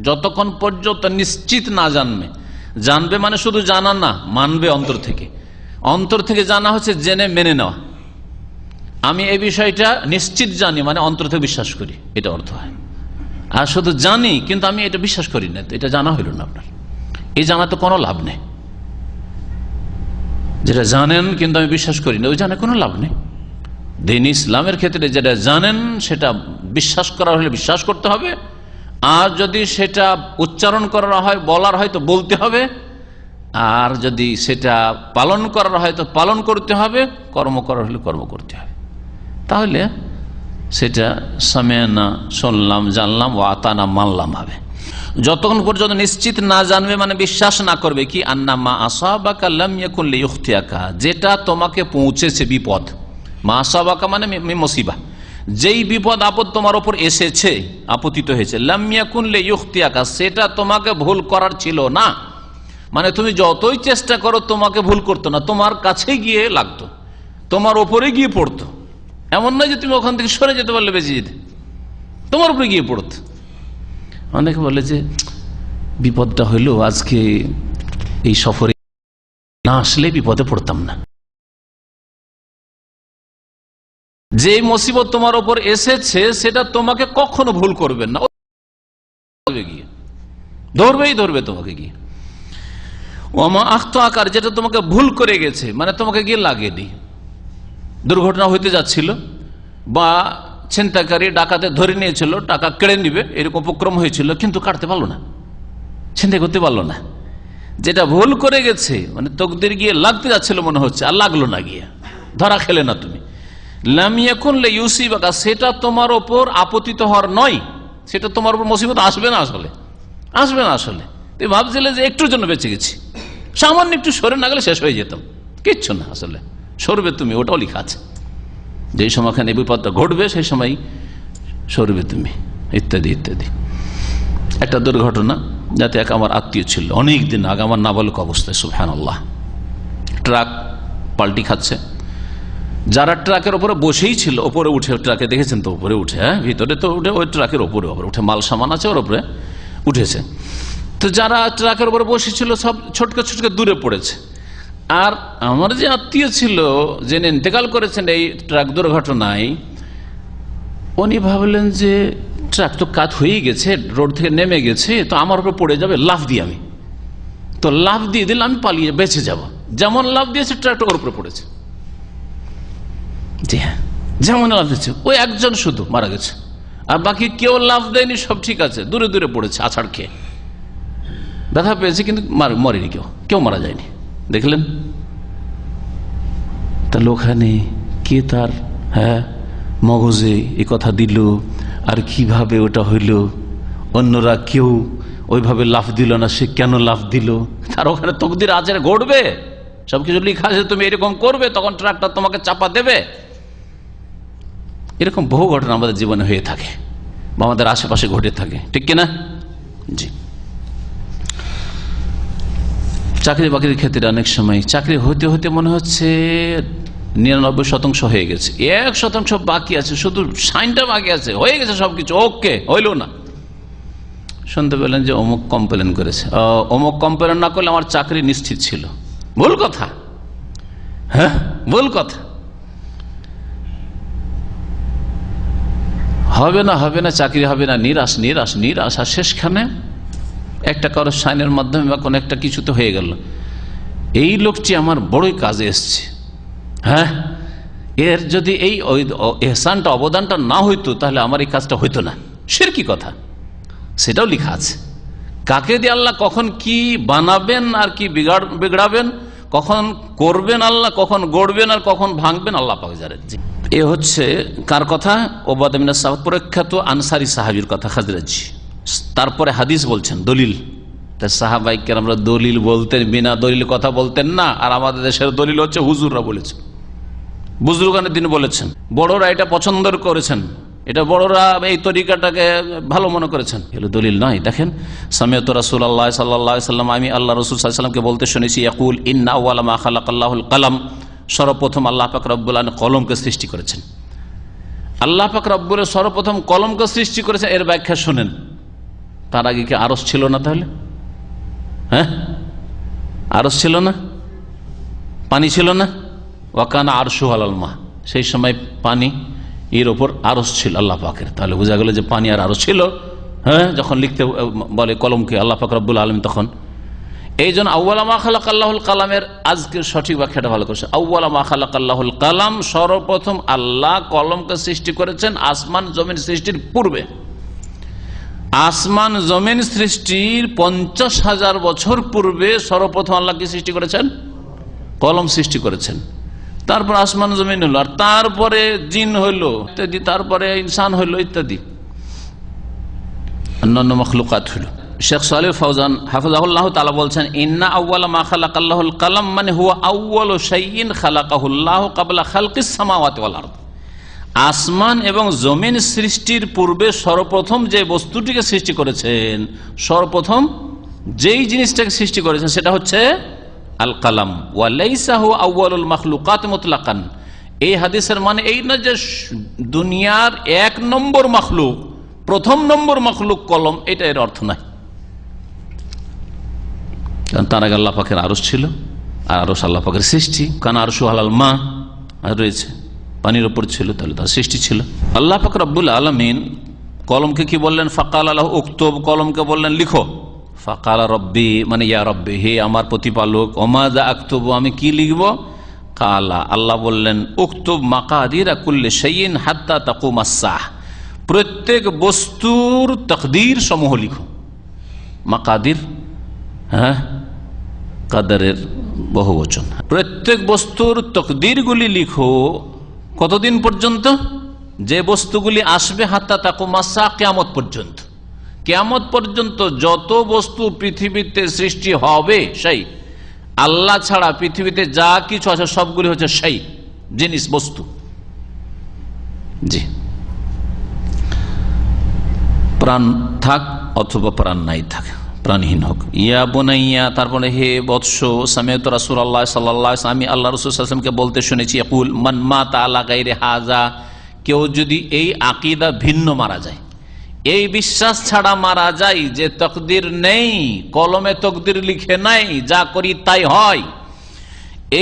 যতক্ষণ পর্যন্ত নিশ্চিত না জানবে। জানবে মানে শুধু জানা না, মানবে অন্তর থেকে। অন্তর থেকে জানা হচ্ছে জেনে মেনে নেওয়া। আমি এই বিষয়টা নিশ্চিত জানি মানে অন্তর থেকে বিশ্বাস করি, এটা অর্থ হয়। আর শুধু জানি কিন্তু আমি এটা বিশ্বাস করি না, এটা জানা হইল না আপনার। এই জানা তো কোনো লাভ নেই। যেটা জানেন কিন্তু আমি বিশ্বাস করি না, ওই জানা কোনো লাভ নেই। দিন ইসলামের ক্ষেত্রে যেটা জানেন সেটা বিশ্বাস করা হলে বিশ্বাস করতে হবে, আর যদি সেটা উচ্চারণ করা হয়, বলার হয় তো বলতে হবে, আর যদি সেটা পালন করার হয় তো পালন করতে হবে, কর্ম করার হলে কর্ম করতে হবে। তাহলে সেটা সামেনা, শুনলাম, জানলাম, ও আতানা, মানলাম হবে। যতক্ষণ পর্যন্ত নিশ্চিত না জানবে মানে বিশ্বাস না করবে কি, আন্না মা আসাবাকা লাম ইয়াকুন লিইখতিয়াকা, যেটা তোমাকে পৌঁছেছে বিপদ, মা আসাবাকা মানে মুসিবা, যেই বিপদ আপদ তোমার উপর এসেছে, আপতিত হয়েছে, লাম ইয়াকুন লিইখতিয়াকা, সেটা তোমাকে ভুল করার ছিল না। মানে তুমি যতই চেষ্টা করো তোমাকে ভুল করতো না, তোমার কাছে গিয়ে লাগতো, তোমার ওপরে গিয়ে পড়তো। এমন নয় যে তুমি ওখান থেকে সরে যেতে পারলে বেঁচে যেতে, তোমার উপরে গিয়ে পড়তো। অনেকে বলে যে বিপদটা হইলো আজকে এই সফরে না আসলে বিপদে পড়তাম না। যে মুসিবত তোমার উপর এসেছে সেটা তোমাকে কখনো ভুল করবেন না, গিয়ে ধরবে তোমাকে গিয়ে। ওমা আখতাকার, যেটা তোমাকে ভুল করে গেছে মানে তোমাকে গিয়ে লাগেনি। দুর্ঘটনা হইতে যাচ্ছিল বা ছিনতাইকারী ডাকাতে ধরে নিয়েছিল, টাকা কেড়ে নিবে, এরকম উপক্রম হয়েছিল, কিন্তু কাটতে পারলো না, ছিনতাই করতে পারলো না। যেটা ভুল করে গেছে মানে তকদির গিয়ে লাগতে যাচ্ছিল মনে হচ্ছে, আর লাগলো না, গিয়ে ধরা খেলে না তুমি। লাম ইয়াকুন লিইউসিবাকা, সেটা তোমার ওপর আপতিত হওয়ার নয়, সেটা তোমার উপর মুসিবত আসবে না, আসবে না। আসলে তুমি ভাবছিলে যে একটুর জন্য বেঁচে গেছি, সামান্য একটু সরে না গেলে শেষ হয়ে যেতাম, কিচ্ছু না। আসলে সরবে তুমি, ওটাও লেখা আছে, যেই সময়খানে বিপদটা ঘটবে সেই সময় সরবে তুমি, ইত্যাদি ইত্যাদি। একটা দুর্ঘটনা, যাতে এক আমার আত্মীয় ছিল অনেক দিন আগে, আমার নাবালক অবস্থায়, সুবহানাল্লাহ, ট্রাক পাল্টি খাচ্ছে, যারা ট্রাকের উপরে বসেই ছিল, ওপরে উঠে, ট্রাকে দেখেছেন তো উপরে উঠে, ভিতরে তো উঠে, ওই ট্রাকের উপরে উঠে মাল সামান আছে, ওর উপরে উঠেছে। তো যারা ট্রাকের উপরে বসেছিল সব ছোটকে ছোটকে দূরে পড়েছে। আর আমার যে আত্মীয় ছিল, যিনি ইন্তেকাল করেছেন এই ট্রাক দুর্ঘটনায়, উনি ভাবলেন যে ট্রাক তো কাত হয়ে গেছে, রোড থেকে নেমে গেছে, তো আমার উপরে পড়ে যাবে, লাফ দিয়ে আমি তো লাফ দিয়ে দিলে আমি পালিয়ে বেঁচে যাব। যেমন লাফ দিয়েছে ট্রাকটা ওর উপরে পড়েছে। জি হ্যাঁ, যেমন লাফ দিয়েছে, ওই একজন শুধু মারা গেছে, আর বাকি কেউ লাফ দেয়নি, সব ঠিক আছে, দূরে দূরে পড়েছে, আছাড় খেয়ে ব্যথা পেয়েছে, কিন্তু মরেনি, কেউ মারা যায়নি। দেখলেন তাহলে ওখানে কে তার মগজে এই কথা দিল, আর কিভাবে ওটা হইল, অন্যরা কেউ ওইভাবে লাফ দিল না, সে কেন লাফ দিল, তার ওখানে তকদির আজের ঘটবে, সবকিছু লেখা আছে, তুমি এরকম করবে, তখন ট্রাকটা তোমাকে চাপা দেবে। এরকম বহু ঘটনা আমাদের জীবনে হয়ে থাকে বা আমাদের আশেপাশে ঘটে থাকে, ঠিক কিনা? জি। চাকরি বাকরির ক্ষেত্রে অনেক সময় চাকরি হতে হতে মনে হচ্ছে 99% হয়ে গেছে, 1% বাকি আছে, শুধু সাইনটা বাকি আছে, হয়ে গেছে সবকিছু, ওকে, হইল না। শুনতে পেলেন যে অমুক কমপ্লেন করেছে, অমুক কমপ্লেন না করলে আমার চাকরি নিশ্চিত ছিল। ভুল কথা, হ্যাঁ ভুল কথা। হবে না, হবে না, চাকরি হবে না, নিরাশ নিরাশ নিরাশ। আর শেষখানে একটা কারো সাইনের মাধ্যমে বা কোনো একটা কিছু তো হয়ে গেল, এই লোকটি আমার বড়ই কাজে এসছে, হ্যাঁ, এর যদি এই এহসানটা, অবদানটা না হইতো তাহলে আমার এই কাজটা হইতো না। শিরকি কথা, সেটাও লেখা আছে। কাকে দিয়ে আল্লাহ কখন কি বানাবেন আর কি বিগড়াবেন, কখন করবেন আল্লাহ, কখন গড়বেন আর কখন ভাঙবেন, আল্লাহ পাক জানেন। এ হচ্ছে কার কথা? ওবাদা বিন সামিত, প্রখ্যাত আনসারী সাহাবীর কথা, খাজরাজি। তারপরে হাদিস বলছেন, দলিল। সাহাবায়ে কেরামরা দলিল বলতেন, বিনা দলিল কথা বলতেন না। আর আমাদের দেশের দলিল হচ্ছে হুজুররা বলেছেন, বুজুর্গানের দিন বলেছেন, বড়রা এটা পছন্দ করেছেন, এটা বড়রা এই তরিকাটাকে ভালো মনে করেছেন, এগুলো দলিল নয়। দেখেন, সামিয়তু রাসূলুল্লাহ সাল্লাল্লাহু আলাইহি ওয়াসাল্লাম, আমি আল্লাহ রাসূল সাল্লাল্লাহু আলাইহি ওয়াসাল্লামকে বলতে শুনেছি, ইয়াকুল ইন্না আউয়ালা মা খালাকাল্লাহুল কালাম, সর্বপ্রথম আল্লাহ পাক রব্বুল আলামিন কলমকে সৃষ্টি করেছেন। আল্লাহ পাক রব্বুল সর্বপ্রথম কলমকে সৃষ্টি করেছেন, এর ব্যাখ্যা শুনেন। তার আগে কি আরশ ছিল না? তাহলে হ্যাঁ, আরশ ছিল না, পানি ছিল না। ওয়াকানা আরশু আলাল মা, সেই সময় পানি এর ওপর আরশ ছিল আল্লাহ পাকের। তাহলে বোঝা গেল যে পানি আর আরশ ছিল, হ্যাঁ, যখন লিখতে বলে কলমকে আল্লাহ পাক রব্বুল আলামিন, তখন এই জন্য আউয়ালা মা খালাকাল্লাহুল কালামের আজকের সঠিক ব্যাখ্যাটা ভালো করেছে। আউয়ালা মা খালাকাল্লাহুল কালাম, সর্বপ্রথম আল্লাহ কলমকে সৃষ্টি করেছেন আসমান জমিন সৃষ্টির পূর্বে। আসমান জমিন সৃষ্টির 50,000 বছর পূর্বে সর্বপ্রথম আল্লাহ কি সৃষ্টি করেছেন? কলম সৃষ্টি করেছেন। তারপর আসমান জমিন হলো, আর তারপরে জিন হইলো ইত্যাদি, তারপরে ইনসান হইলো ইত্যাদি, অন্যান্য মখলুকাত হইল। শেখ সালেহ ফাউজান হাফিজাহুল্লাহ তাআলা বলছেন, ইন্না আউয়ালা মা খালাকাল্লাহুল কালাম মানে হুয়া আউয়ালু শাইইন খালাকাহুল্লাহু ক্বাবলা খালকিস সামাওয়াতি ওয়াল আরদ। আসমান এবং জমিন সৃষ্টির পূর্বে সর্বপ্রথম যে বস্তুটিকে সৃষ্টি করেছেন, সর্বপ্রথম যেই জিনিসটাকে সৃষ্টি করেছেন সেটা হচ্ছে আল কালাম। ওয়া লাইসা হুয়া আউয়ালুল মাখলুকাত মুতলাকান। এই হাদিসের মানে এই না যে দুনিয়ার 1 নম্বর মাখলুক, প্রথম নম্বর মাখলুক কলম, এটা এর অর্থ নাই। কারণ তার আগে আল্লাহ পাকের আরশ ছিল, আর আরশ আল্লাহ পাকের সৃষ্টি। কারণ আরশু আলাল মা রয়েছে, পানির উপর ছিল, তাহলে তার সৃষ্টি ছিল। আল্লাহ পাক রব্বুল আলামিন কলমকে কি বললেন? ফাকাল আলাহু উকতুব, কলমকে বললেন লিখো। ফাকাল রব্বি মানে ইয়া রব্বি, হে আমার প্রতিপালক। ওমাযা আকতুবু, আমি কি লিখব? কালা, আল্লাহ বললেন উকতুব মাকাদিরা কুল্লি শাইইন হাত্তা তাকুমাস সাহ, প্রত্যেক বস্তুর তাকদীর সমূহ লিখো। মাকাদির, হ্যাঁ, কাদারের বহুবচন। প্রত্যেক বস্তুর তকদিরগুলি লিখো। কতদিন পর্যন্ত? যে বস্তুগুলি আসবে, হাত্তা তাকুমাস সাহ, কিয়ামত পর্যন্ত। কিয়ামত পর্যন্ত যত বস্তু পৃথিবীতে সৃষ্টি হবে, সেই আল্লাহ ছাড়া পৃথিবীতে যা কিছু আছে সবগুলি হচ্ছে সেই জিনিস, বস্তু। জি, প্রাণ থাক অথবা প্রাণ নাই থাক, প্রাণহীন হোক। ইয়া বুনাইয়া, তারপরে হে বৎস, সামিয়তু রাসূলুল্লাহ সাল্লাল্লাহু আলাইহি ওয়াসাল্লাম, আমি আল্লাহ রাসূল সাল্লাল্লাহু আলাইহি ওয়াসাল্লামকে বলতে শুনেছি, ইয়াকুল মান মাতা আলা গায়রি হাযা, কেউ যদি এই আকীদা ভিন্ন মারা যায়, এই বিশ্বাস ছাড়া মারা যায় যে তকদির নেই, কলমে তকদির লিখে নাই, যা করি তাই হয়,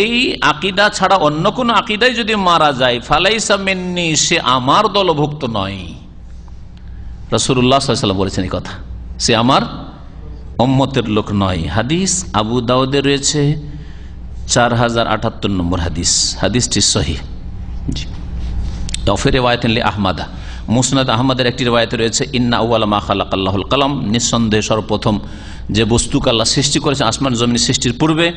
এই আকীদা ছাড়া অন্য কোন আকীদায় যদি মারা যায়, ফালাইসা মিন্নি, সে আমার দলভুক্ত নয়। রাসূলুল্লাহ সাল্লাল্লাহু আলাইহি ওয়াসাল্লাম বলেছেন এই কথা, সে আমার উম্মতের লোক নয়। হাদিস আবু দাউদে রয়েছে 4078 নম্বর হাদিস, হাদিসটি সহিহ। জি, তফে রিওয়ায়াত আহমদা, মুসনাদ আহমদের একটি রিওয়ায়াতে রয়েছে, ইন্না আউয়ালা মা খালাকাল্লাহুল কালাম, নিঃসন্দেহে সর্বপ্রথম যে বস্তুকে আল্লাহ সৃষ্টি করেছেন আসমান জমিন সৃষ্টির পূর্বে,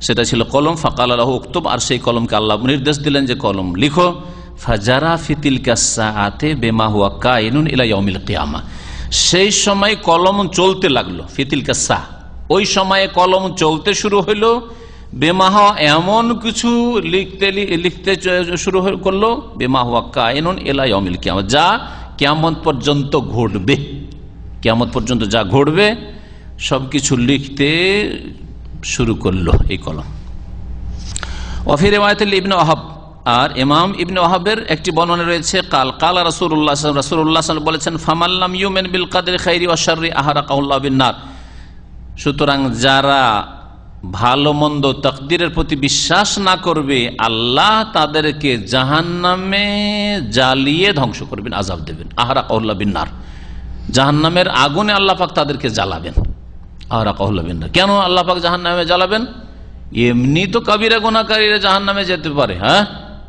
সেটা ছিল কলম। ফাকাল লাহু উকতুব, আর সেই কলমকে আল্লাহ নির্দেশ দিলেন যে কলম লিখো। ফাজারা ফি তিলকা সাআতে বিমা হুয়া কাইনুন ইলা ইয়াউমিল কিয়ামা, সেই সময় কলম চলতে লাগলো। ফিতিলকা সাআ, ওই সময়ে কলম চলতে শুরু হইলো। বেমা হওয়া, এমন কিছু লিখতে শুরু করলো। বেমা হুয়া কাইনুন ইলা ইয়াউমিল কিয়ামা, যা কিয়ামত পর্যন্ত ঘটবে। কিয়ামত পর্যন্ত যা ঘটবে সবকিছু লিখতে শুরু করলো এই কলম। ওয়া ফি রিওয়ায়াতিল ইবনে ওয়াহাব, আর ইমাম ইবনে ওয়াহাবের একটি বর্ণনা রয়েছে কাল কালা রাসূলুল্লাহ রাসূলুল্লাহ বলেছেন ফামাল্লাম ইউমিন বিল কদরি খাইরি ওয়া শাররি আহরাকাহুল্লাহু বিন-নার। সুতরাং যারা ভালো মন্দ তাকদীরের প্রতি বিশ্বাস না করবে আল্লাহ তাদেরকে জাহান্নামে জ্বালিয়ে ধ্বংস করবেন, আযাব দেবেন। আহরাকাহুল্লাহু বিন-নার, জাহান্নামের আগুনে আল্লাহ পাক তাদেরকে জ্বালাবেন। আহরাকাহুল্লাহু বিন-নার, কেন আল্লাহ পাক জাহান্নামে জ্বালাবেন? এমনি তো কাবিরা গুনাহকারীরা জাহান্নামে যেতে পারে, হ্যাঁ,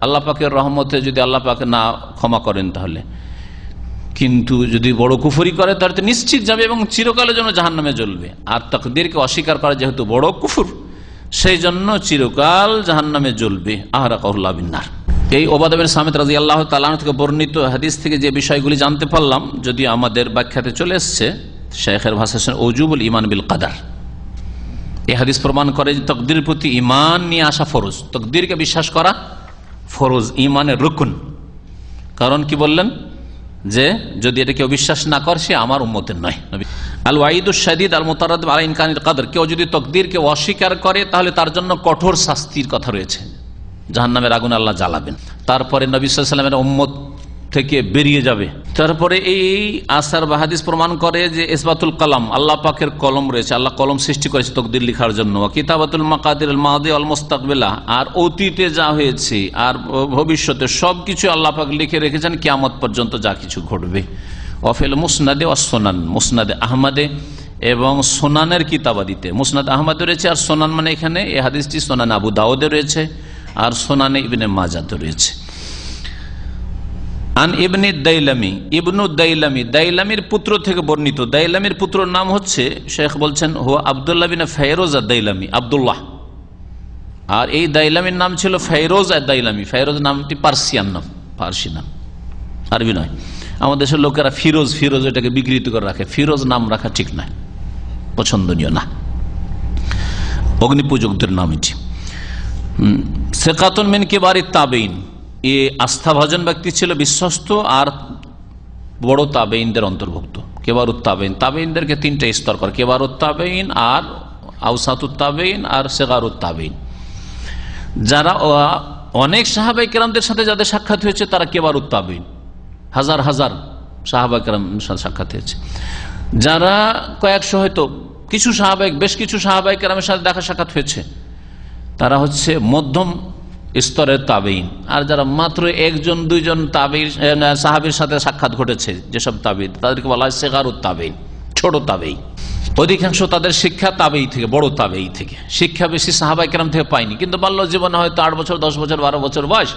আল্লাহ পাকের রহমতে যদি আল্লাহ পাক না ক্ষমা করেন তাহলে, কিন্তু যদি বড় কুফরি করে তাহলে তো নিশ্চিত যাবে এবং চিরকালের জন্য জাহান্নামে জ্বলবে। আর তাকদীরকে অস্বীকার করা যেহেতু বড় কুফর, সেই জন্য চিরকাল জাহান্নামে জ্বলবে। আহরাকাহুল্লাহু বিন-নার। এই উবাদা বিন সামিত রাদিয়াল্লাহু তাআলা আনহু থেকে বর্ণিত হাদিস থেকে যে বিষয়গুলি জানতে পারলাম, যদি আমাদের ব্যাখ্যাতে চলে এসছে শেখের ভাষায় ওজুবুল ঈমান বিল কদর। এই হাদিস প্রমাণ করে যে তাকদীরের প্রতি ঈমান নিয়ে আসা ফরজ, তাকদীরকে বিশ্বাস করা ফরজ, ঈমানের রুকন। কারণ কি বললেন যে যদি এটা কেউ বিশ্বাস না করে সে আমার উম্মতের নয়। আল ওয়াইদুশ শাদীদ আল মুতারাদ্দিব আলা ইনকারিল কদর, কেউ যদি তাকদীরকে অস্বীকার করে তাহলে তার জন্য কঠোর শাস্তির কথা রয়েছে, জাহান্নামের আগুনে আল্লাহ জ্বালাবেন। তারপরে নবী সাল্লাল্লাহু আলাইহি ওয়াসাল্লামের উম্মত থেকে বেরিয়ে যাবে। তারপরে এই আসার বা হাদিস প্রমাণ করে যে ইসবাতুল কালাম, আল্লাহ পাকের কলম রয়েছে, আল্লাহ কলম সৃষ্টি করেছে তাকদীর লেখার জন্য। কিতাবাতুল মাকাদির আল মাদি ওয়াল মুস্তাকবিলা, আর অতীতে যা হয়েছে আর ভবিষ্যতে সবকিছু আল্লাহ পাক লিখে রেখেছেন কিয়ামত পর্যন্ত যা কিছু ঘটবে। ওয়াফিল মুসনাদে ওয়াস সুনান, মুসনাদে আহমদে এবং সোনানের কিতাবাদিতে, মুসনাদ আহমদে রয়েছে আর সোনান মানে এখানে এই হাদিসটি সোনান আবু দাউদে রয়েছে আর সোনানে ইবনে মাজাতে রয়েছে। আন ইবনে দাইলামি, ইবনু দাইলামি, দাইলামির পুত্র থেকে বর্ণিত। দাইলামির পুত্রর নাম হচ্ছে, শেখ বলছেন হুয়া আব্দুল্লাহ বিন ফেরোজ আদ-দাইলামি, আব্দুল্লাহ। আর এই দাইলামির নাম ছিল ফেরোজ আদ-দাইলামি। ফেরোজ নামটি পার্সিয়ান নাম, ফার্সি নাম, আরবি নয়। আমাদের দেশের লোকেরা ফিরোজ ফিরোজ এটাকে বিকৃত করে রাখে, ফিরোজ নাম রাখা ঠিক নয়, পছন্দনীয় না, অগ্নিপূজকদের নাম এটি। সিকাতুন মিন কিবারিত তাবেইন, এ আস্থাভাজন ব্যক্তি ছিল, বিশ্বস্ত আর বড় তাবেইনদের অন্তর্ভুক্ত। কেবারুত তাবেইন, তাবেইনদেরকে তিনটা স্তর করে, কেবারুত তাবেইন আর আউসাতুত তাবেইন আর সিগারুত তাবেইন। যারা অনেক সাহাবায়ে কেরামদের সাথে যাদের সাক্ষাৎ হয়েছে তারা কেবারুত তাবেইন, হাজার হাজার সাহাবায়ে কেরামের সাথে সাক্ষাৎ হয়েছে। যারা কয়েকশো, হয়তো কিছু সাহাবায়ে, বেশ কিছু সাহাবায়ে কেরামের সাথে দেখা সাক্ষাৎ হয়েছে, তারা হচ্ছে মধ্যম স্তরের তাবেইন। আর যারা মাত্র একজন দুইজন তাবেই সাহাবীর সাথে সাক্ষাৎ ঘটেছে যেসব তাবেই, তাদেরকে বলা হয় সিগারুত তাবেইন, ছোট তাবেই। অধিকাংশ তাদের শিক্ষা তাবেই থেকে, বড় তাবেই থেকে, শিক্ষা বেশি সাহাবায়ে কেরাম থেকে পায়নি, কিন্তু বাল্য জীবনে হয়তো 8 বছর 10 বছর 12 বছর বয়স,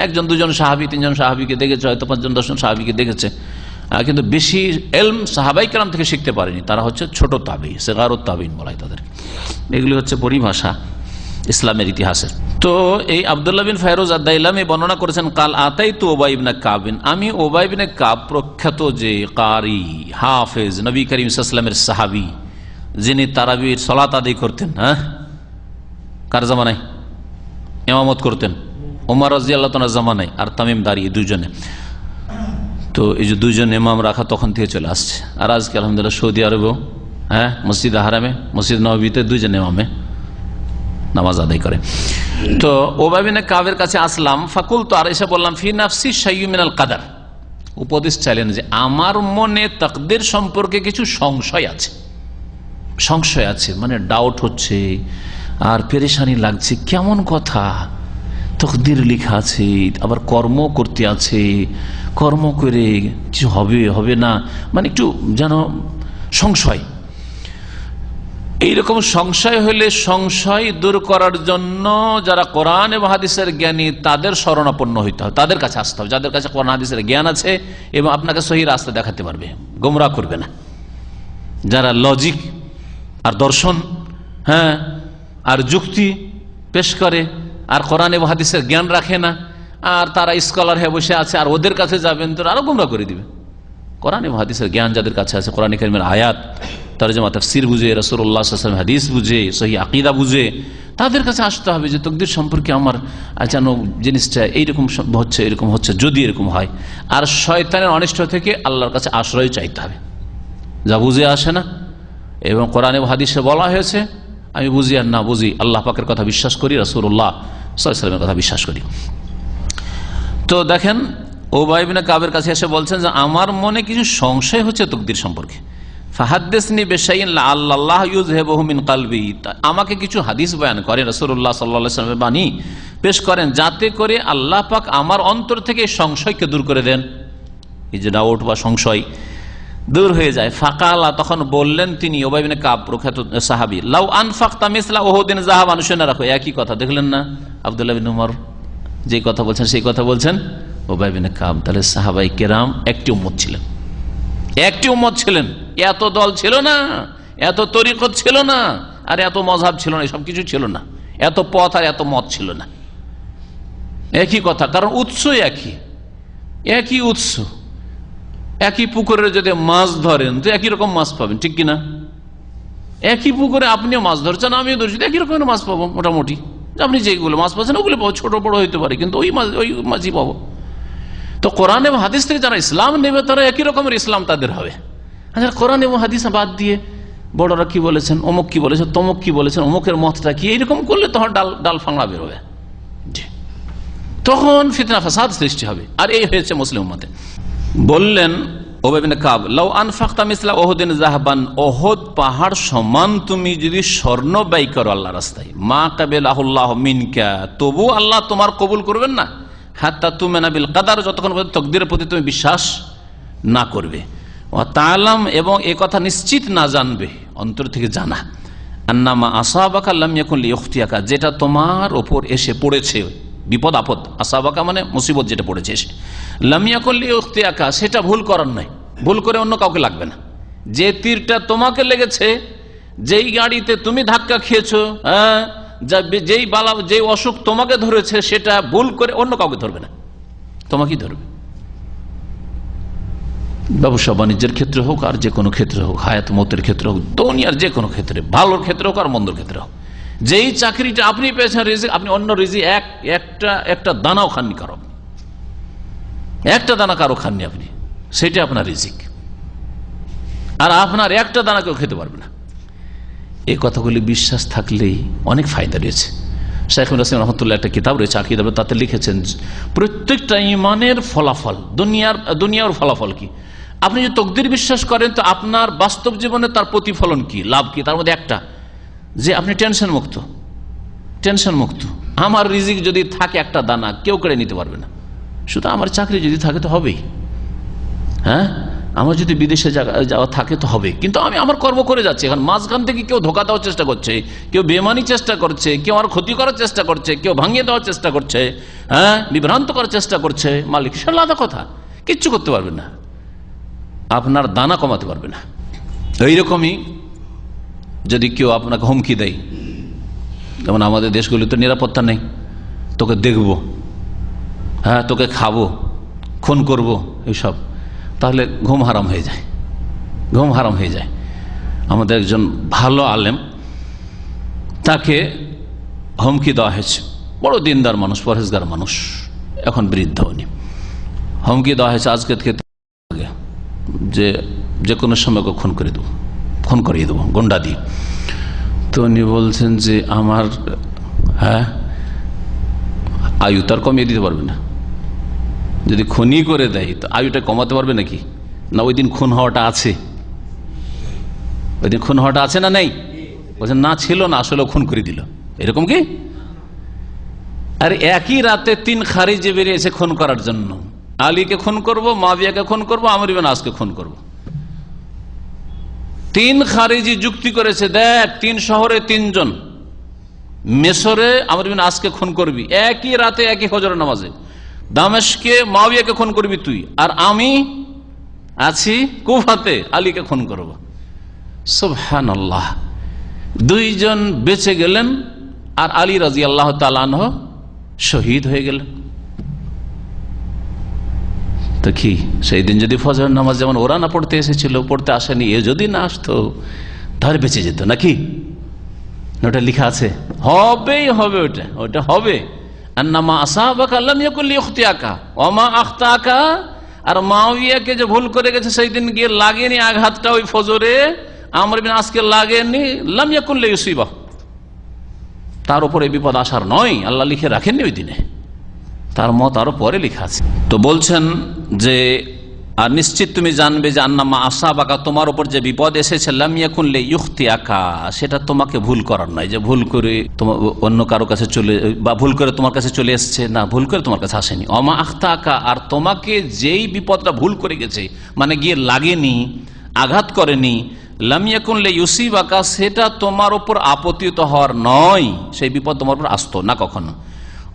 একজন দুজন সাহাবী তিনজন সাহাবীকে দেখেছে, হয়তো 5 জন 10 জন সাহাবীকে দেখেছে, কিন্তু বেশি ইলম সাহাবায়ে কেরাম থেকে শিখতে পারেনি। তারা হচ্ছে ছোট তাবেই, সিগারুত তাবেইন বলা হয় তাদের। এগুলি হচ্ছে পরিভাষা ইসলামের ইতিহাসের। তো এই আব্দুল্লাহ বিন ফেরোজ আদ-দাইলামি বর্ণনা করেছেন কাল আতাইতু উবাই ইবনে কাব, আমি উবাই ইবনে কাব, প্রখ্যাত যে কারি হাফেজ, নবী করিম সাল্লাল্লাহু আলাইহি ওয়াসাল্লামের সাহাবী, যিনি তারাবির সালাত আদায় করতেন, হ্যাঁ, কার জামানায় ইমামত করতেন, ওমর রাদিয়াল্লাহু তাআলার জামানায় আর তামিম দারি, দুইজনে। তো এই যে দুইজন ইমাম রাখা তখন থেকে চলে আসছে। আর আজকে আলহামদুলিল্লাহ সৌদি আরবেও, হ্যাঁ, মসজিদ হারামে, মসজিদ নববীতে দুইজন ইমামে নামাজ আদায় করে। তো উবাই বিন কাবের কাছে আসলাম, ফাকুল, তো আর এসে বললাম ফি নাফসি শাইয়ুম মিনাল কদর, উপদেশ চাইলেন যে আমার মনে তাকদীর সম্পর্কে কিছু সংশয় আছে, সংশয় আছে মানে ডাউট হচ্ছে আর পেরেশানি লাগছে। কেমন কথা, তাকদীর লেখা আছে, আবার কর্ম করতে আছে, কর্ম করে কিছু হবে হবে না, মানে একটু যেন সংশয়। এইরকম সংশয় হলে সংশয় দূর করার জন্য যারা কোরআন এবং হাদিসের জ্ঞানী তাদের শরণাপন্ন হইতে হবে, তাদের কাছে আসতে হবে, যাদের কাছে কোরআন হাদিসের জ্ঞান আছে এবং আপনাকে সহি রাস্তা দেখাতে পারবে, গোমরাহ করবে না। যারা লজিক আর দর্শন, হ্যাঁ, আর যুক্তি পেশ করে আর কোরআন এবং হাদিসের জ্ঞান রাখে না, আর তারা স্কলার হয়ে বসে আছে, আর ওদের কাছে যাবেন তো আরো গোমরাহ করে দিবে। কোরআন এবং হাদিসের জ্ঞান যাদের কাছে আছে, কোরআন কারীমের আয়াত তরজমা তাফসীর বুঝে, রাসূলুল্লাহ সাল্লাল্লাহু আলাইহি ওয়াসাল্লাম হাদিস বুঝে, সহিহ আকীদা বুঝে, তাদের কাছে আসতে হবে যে তাকদীর সম্পর্কে আমার জানো জিনিসটা এইরকম হচ্ছে, এরকম হচ্ছে, যদি এরকম হয়। আর শয়তানের অনিষ্ট থেকে আল্লাহর কাছে আশ্রয় চাইতে হবে, যা বুঝে আসে না। এবং কোরআন এবং হাদিসে বলা হয়েছে, আমি বুঝি আর না বুঝি, আল্লাহ পাকের কথা বিশ্বাস করি, রাসূলুল্লাহ সাল্লাল্লাহু আলাইহি ওয়াসাল্লামের কথা বিশ্বাস করি। তো দেখেন উবাই ইবনে কাবের কাছে এসে বলছেন যে আমার মনে কিছু সংশয় হচ্ছে তাকদীর সম্পর্কে, ফাহাদ্দিসনি বিশাইইন লাআল্লাহ ইউযহিবহু মিন কলবি, আমাকে কিছু হাদিস বয়ান করেন, রাসূলুল্লাহ সাল্লাল্লাহু আলাইহি ওয়াসাল্লামের বাণী পেশ করেন, যাতে করে আল্লাহ পাক আমার অন্তর থেকে সংশয়কে দূর করে দেন, এই যে ডাউট বা সংশয় দূর হয়ে যায়। ফাকালা, তখন বললেন তিনি উবাই ইবনে কাব প্রখ্যাত সাহাবী, লাউ আনফাকতা মিসলা উহুদিন যাহাবান, শুনে রাখো একই কথা। দেখলেন না আব্দুল্লাহ বিন উমর যে কথা বলছেন সেই কথা বলছেন উবাই ইবনে কাব। তাহলে সাহাবায়ে কেরাম একটি উম্মত ছিলেন, একটি উম্মত ছিলেন, এত দল ছিল না, এত তরিকত ছিল না, আর এত মযহাব ছিল না, সব কিছু ছিল না, এত পথ আর এত মত ছিল না। একই কথা, কারণ উৎস একই উৎস। একই পুকুরে যদি মাছ ধরেন তো একই রকম মাছ পাবেন, ঠিক কিনা? একই পুকুরে আপনিও মাছ ধরছেন, আমিও ধরছি, একই রকমের মাছ পাবো মোটামুটি। আপনি যেগুলো মাছ পাচ্ছেন ওগুলো পাবো, ছোট বড় হইতে পারে, কিন্তু ওই মাছই পাবো। তো কোরআন এবং হাদিস থেকে যারা ইসলাম নেবে তারা একই রকমের ইসলাম তাদের হবে। আচ্ছা, কোরআন এবং হাদিস বাদ দিয়ে বড়রা কি বলেছেন, অমুক কি বলেছেন, তমুক কি বলেছেন, অমুকের মতটা কি, এইরকম করলে তখন ডাল ফাংলা বেরোবে, তখন ফিতনা ফাসাদ সৃষ্টি হবে। আর এই হয়েছে মুসলিম উম্মতে। বললেন উবাই ইবনে কাব, লাউ আনফাকতা মিসলা উহুদিন যাহাবান, উহুদ পাহাড় সমান তুমি যদি স্বর্ণ ব্যয় করো আল্লাহর রাস্তায়, মা কাবিলাহুল্লাহ মিনকা, তবু আল্লাহ তোমার কবুল করবেন না, হাত্তা তুমিনা বিল কদর, যতক্ষণ পর্যন্ত তাকদীরের প্রতি তুমি বিশ্বাস না করবে, ওয়া তাআলাম, এবং এই কথা নিশ্চিত না জানবে, অন্তর থেকে জানা, আন্নামা আসাবাকা লাম ইয়াকুন লিইখতিয়াকা, যেটা তোমার উপর এসে পড়েছে, বিপদ আপদ, আসাবাকা মানে মুসিবত যেটা পড়েছে এসে, লাম ইয়াকুন লিইখতিয়াকা, সেটা ভুল করার নাই, ভুল করে অন্য কাউকে লাগবে না। যে তীরটা তোমাকে লেগেছে, যেই গাড়িতে তুমি ধাক্কা খেয়েছো, যেই অসুখ তোমাকে ধরেছে, সেটা ভুল করে অন্য কাউকে ধরবে না, তোমাকেই ধরবে। ব্যবসা বাণিজ্যের ক্ষেত্রে হোক আর যে কোনো ক্ষেত্রে হোক, হায়াত মতের ক্ষেত্রে হোক, দুনিয়ার যে কোনো ক্ষেত্রে, ভালোর ক্ষেত্রে হোক আর মন্দর ক্ষেত্রে হোক, যেই চাকরিটা আপনি পেয়েছেন রিজিক, আপনি অন্য রিজিক একটা দানাও খাননি কারো, একটা দানা কারো খাননি আপনি, সেটা আপনার রিজিক, আর আপনার একটা দানা কেউ খেতে পারবে না। এই কথাগুলি বিশ্বাস থাকলেই অনেক ফায়দা রয়েছে। শাইখুল ইসলাম রহমতুল্লাহ একটা কিতাব রয়েছে আকীদা, তাতে লিখেছেন প্রত্যেকটা ইমানের ফলাফল, দুনিয়ার ফলাফল কি। আপনি যদি তাকদীর বিশ্বাস করেন তো আপনার বাস্তব জীবনে তার প্রতিফলন কি, লাভ কি। তার মধ্যে একটা যে আপনি টেনশন মুক্ত। আমার রিজিক যদি থাকে একটা দানা, কেউ কেড়ে নিতে পারবে না। শুধু আমার চাকরি যদি থাকে তো হবেই, হ্যাঁ, আমার যদি বিদেশে যাওয়া থাকে তো হবে, কিন্তু আমি আমার কর্ম করে যাচ্ছি। এখন মাঝখান থেকে কেউ ধোকা দেওয়ার চেষ্টা করছে, কেউ বেমানি চেষ্টা করছে, কেউ আমার ক্ষতি করার চেষ্টা করছে, কেউ ভাঙিয়ে দেওয়ার চেষ্টা করছে, হ্যাঁ, বিভ্রান্ত করার চেষ্টা করছে, মালিক সে আলাদা কথা, কিচ্ছু করতে পারবে না, আপনার দানা কমাতে পারবে না। এইরকমই যদি কেউ আপনাকে হুমকি দেয়, যেমন আমাদের দেশগুলিতে নিরাপত্তা নেই, তোকে দেখব, হ্যাঁ, তোকে খাবো, খুন করব, এইসব, তাহলে ঘুম হারাম হয়ে যায়। আমাদের একজন ভালো আলেম, তাকে হুমকি দেওয়া হয়েছে, বড় দিনদার মানুষ, পরহেজগার মানুষ, এখন বৃদ্ধ উনি, হুমকি দেওয়া হয়েছে আজকে থেকে যে কোনো সময় খুন করিয়ে দেবো গন্ডা দিয়ে। তো উনি বলছেন যে আমার, হ্যাঁ, আয়ু তার কমিয়ে দিতে পারবে না, যদি খুনই করে দেয় তো আয়ুটা কমাতে পারবে নাকি? না ওই দিন খুন হওয়াটা আছে, না নেই? বলছেন না, ছিল না, আসলে খুন করে দিল, এরকম কি? আর একই রাতে 3 খারিজি বেরিয়েছে খুন করার জন্য, আলীকে খুন করব, মুয়াবিয়াকে খুন করব, আমর ইবনে আসকে খুন করব। 3 খারিজি যুক্তি করেছে, দেখ 3 শহরে 3 জন, মিশরে আমর ইবনে আসকে খুন করবি, একই রাতে একই ফজরের নামাজে, দামেশকে মুয়াবিয়াকে খুন করবি তুই, আর আমি আছি কুফাতে আলীকে খুন করব। সুবহানাল্লাহ, 2 জন বেঁচে গেলেন আর আলী রাদিয়াল্লাহু তাআলা আনহু শহীদ হয়ে গেলেন। তো কি সেই দিন যদি ফজর নামাজ যেমন ওরা না পড়তে এসেছিল, পড়তে আসেনি, এ যদি না আসতো তাহলে বেঁচে যেত নাকি? ওটা লেখা আছে, হবেই হবে, ওটা হবে। আন্নামা আসাবাকা লাম ইয়াকুন লিইখতিয়াকা ওয়া মা আখতাকা, আর মুয়াবিয়াকে যে ভুল করে গেছে সেই দিন গিয়ে লাগেনি আঘাতটা ওই ফজরে, আমর ইবনে আসকে লাগেনি, লাম ইয়াকুন লিইউসিবা, তার উপরে বিপদ আসার নয়, আল্লাহ লিখে রাখেননি ওই দিনে। তার মত আরো পরে লেখা আছে। তো বলছেন যে আর নিশ্চিত তুমি জানবে যে আন্নামা আসাবাকা, তোমার উপর যে বিপদ এসেছে, লাম ইয়াকুন লিইখতিয়াকা, সেটা তোমাকে ভুল করার নয়, যে ভুল করে তোমার অন্য কারো কাছে চলে, বা ভুল করে তোমার কাছে চলে এসছে, না, ভুল করে তোমার কাছে আসেনি। অমা আখতাকা, আর তোমাকে যেই বিপদটা ভুল করে গেছে, মানে গিয়ে লাগেনি, আঘাত করেনি, লাম ইয়াকুন লিইউসিবাকা, সেটা তোমার উপর আপতিত হওয়ার নয়, সেই বিপদ তোমার উপর আসতো না কখনো।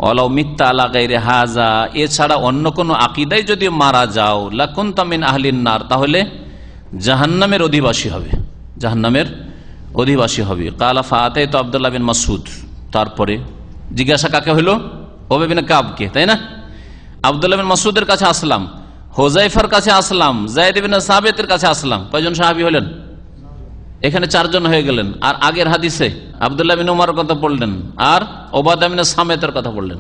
ওয়ালাউ মিত্তা আলা গায়রি হাযা, এছাড়া অন্য কোনো আকীদায় যদি মারা যাও, লাকুনতা মিন আহলিন নার, তাহলে জাহান্নামের অধিবাসী হবে, জাহান্নামের অধিবাসী হবে। কালা ফাআতাইতু আব্দুল্লাহ বিন মাসউদ, তারপরে জিজ্ঞাসা কাকে হলো? উবাই বিন কাবকে, তাই না? আব্দুল্লাহ বিন মাসউদের কাছে আসলাম, হুযায়ফার কাছে আসলাম, যায়েদ ইবনে সাবিতের কাছে আসলাম। কয়জন সাহাবী হলেন? এখানে 4 জন হয়ে গেলেন। আর আগের হাদিসে আব্দুল্লাহ বিন উমরের কথা বললেন, আর উবাদা বিন সামিতের কথা বললেন,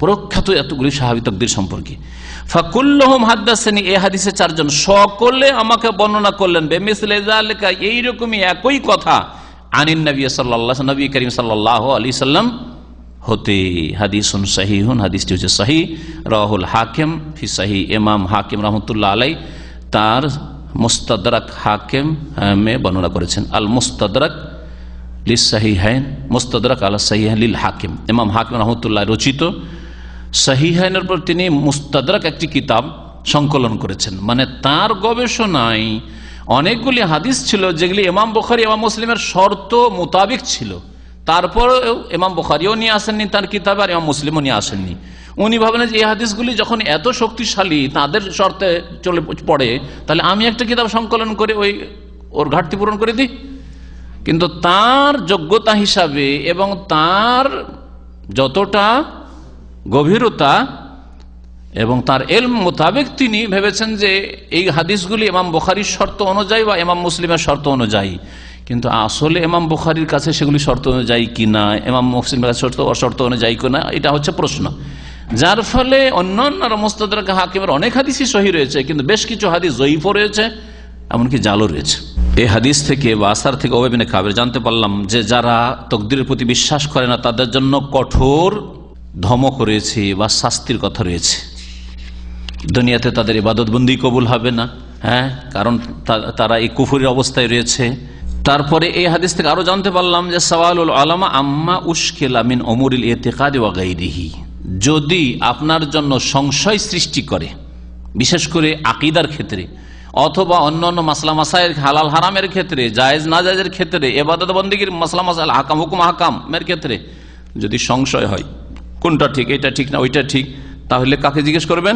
প্রখ্যাত এতগুলি সাহাবী তাকদীর সম্পর্কে। ফাকুল্লুহুম হাদাসানি, এই হাদিসে 4 জন সকলে আমাকে বর্ণনা করলেন, বেমিসলি যালিকা, এইরকমই একই কথা, আনিন নবী সাল্লাল্লাহু আলাইহি, নবী করিম সাল্লাল্লাহু আলাইহি সাল্লাম হতে। হাদিসুন সহিহুন, হাদিসটি হচ্ছে সহিহ। রাহুল হাকিম ফি সহিহ, ইমাম হাকিম রাহমাতুল্লাহ আলাইহি তার মুস্তাদরাক হাকিম মে বর্ণনা করেছেন। আল মুস্তাদরাক লিস সহিহাইন, মুস্তাদরাক আলা সহিহাইন লিল হাকিম, ইমাম হাকিম রাহমাতুল্লাহ রচিত সহিহাইনের উপর তিনি মুস্তাদরাক একটি কিতাব সংকলন করেছেন। মানে তার গবেষণায় অনেকগুলি হাদিস ছিল যেগুলি ইমাম বুখারী, ইমাম মুসলিমের শর্ত মোতাবেক ছিল, তারপরেও ইমাম বুখারীও নিয়ে আসেননি তার কিতাবে, আর ইমাম মুসলিমও নিয়ে আসেননি। উনি ভাবলেন যে এই হাদিসগুলি যখন এত শক্তিশালী, তাদের শর্তে চলে পড়ে, তাহলে আমি একটা কিতাব সংকলন করে ওর ঘাটতি পূরণ করে দিই। কিন্তু তার যোগ্যতা হিসাবে এবং তার যতটা গভীরতা এবং তার এলম মোতাবেক তিনি ভেবেছেন যে এই হাদিসগুলি ইমাম বুখারীর শর্ত অনুযায়ী বা ইমাম মুসলিমের শর্ত অনুযায়ী, কিন্তু আসলে ইমাম বুখারীর কাছে সেগুলি শর্ত অনুযায়ী কিনা, ইমাম মুসলিমের কাছে শর্ত অনুযায়ী কিনা, এটা হচ্ছে প্রশ্ন। যার ফলে অন্যান্য মুস্তাদরাক হাকিমের অনেক হাদিসই সহিহ রয়েছে, কিন্তু বেশ কিছু হাদিস যঈফও রয়েছে, এমনকি জালও রয়েছে। এই হাদিস থেকে বা আসার থেকে উবাই বিন কাবের জানতে পারলাম যে যারা তাকদীরের প্রতি বিশ্বাস করে না, তাদের জন্য কঠোর ধমক রয়েছে বা শাস্তির কথা রয়েছে। দুনিয়াতে তাদের ইবাদতবন্দি কবুল হবে না, হ্যাঁ, কারণ তারা এই কুফরের অবস্থায় রয়েছে। তারপরে এই হাদিস থেকে আরো জানতে পারলাম যে সাওয়ালুল উলামা আম্মা উশকিলা মিন উমুরিল ইতিকাদ ওয়া গায়রিহি, যদি আপনার জন্য সংশয় সৃষ্টি করে, বিশেষ করে আকীদার ক্ষেত্রে অথবা অন্যান্য মাসলা মাসাইল, হালাল হারামের ক্ষেত্রে, জায়েজ না জায়েজের ক্ষেত্রে, ইবাদত বন্দেগীর মাসলা মাসাইল, হাকাম হুকুম হাকামের ক্ষেত্রে যদি সংশয় হয় কোনটা ঠিক, এটা ঠিক না ওইটা ঠিক, তাহলে কাকে জিজ্ঞেস করবেন?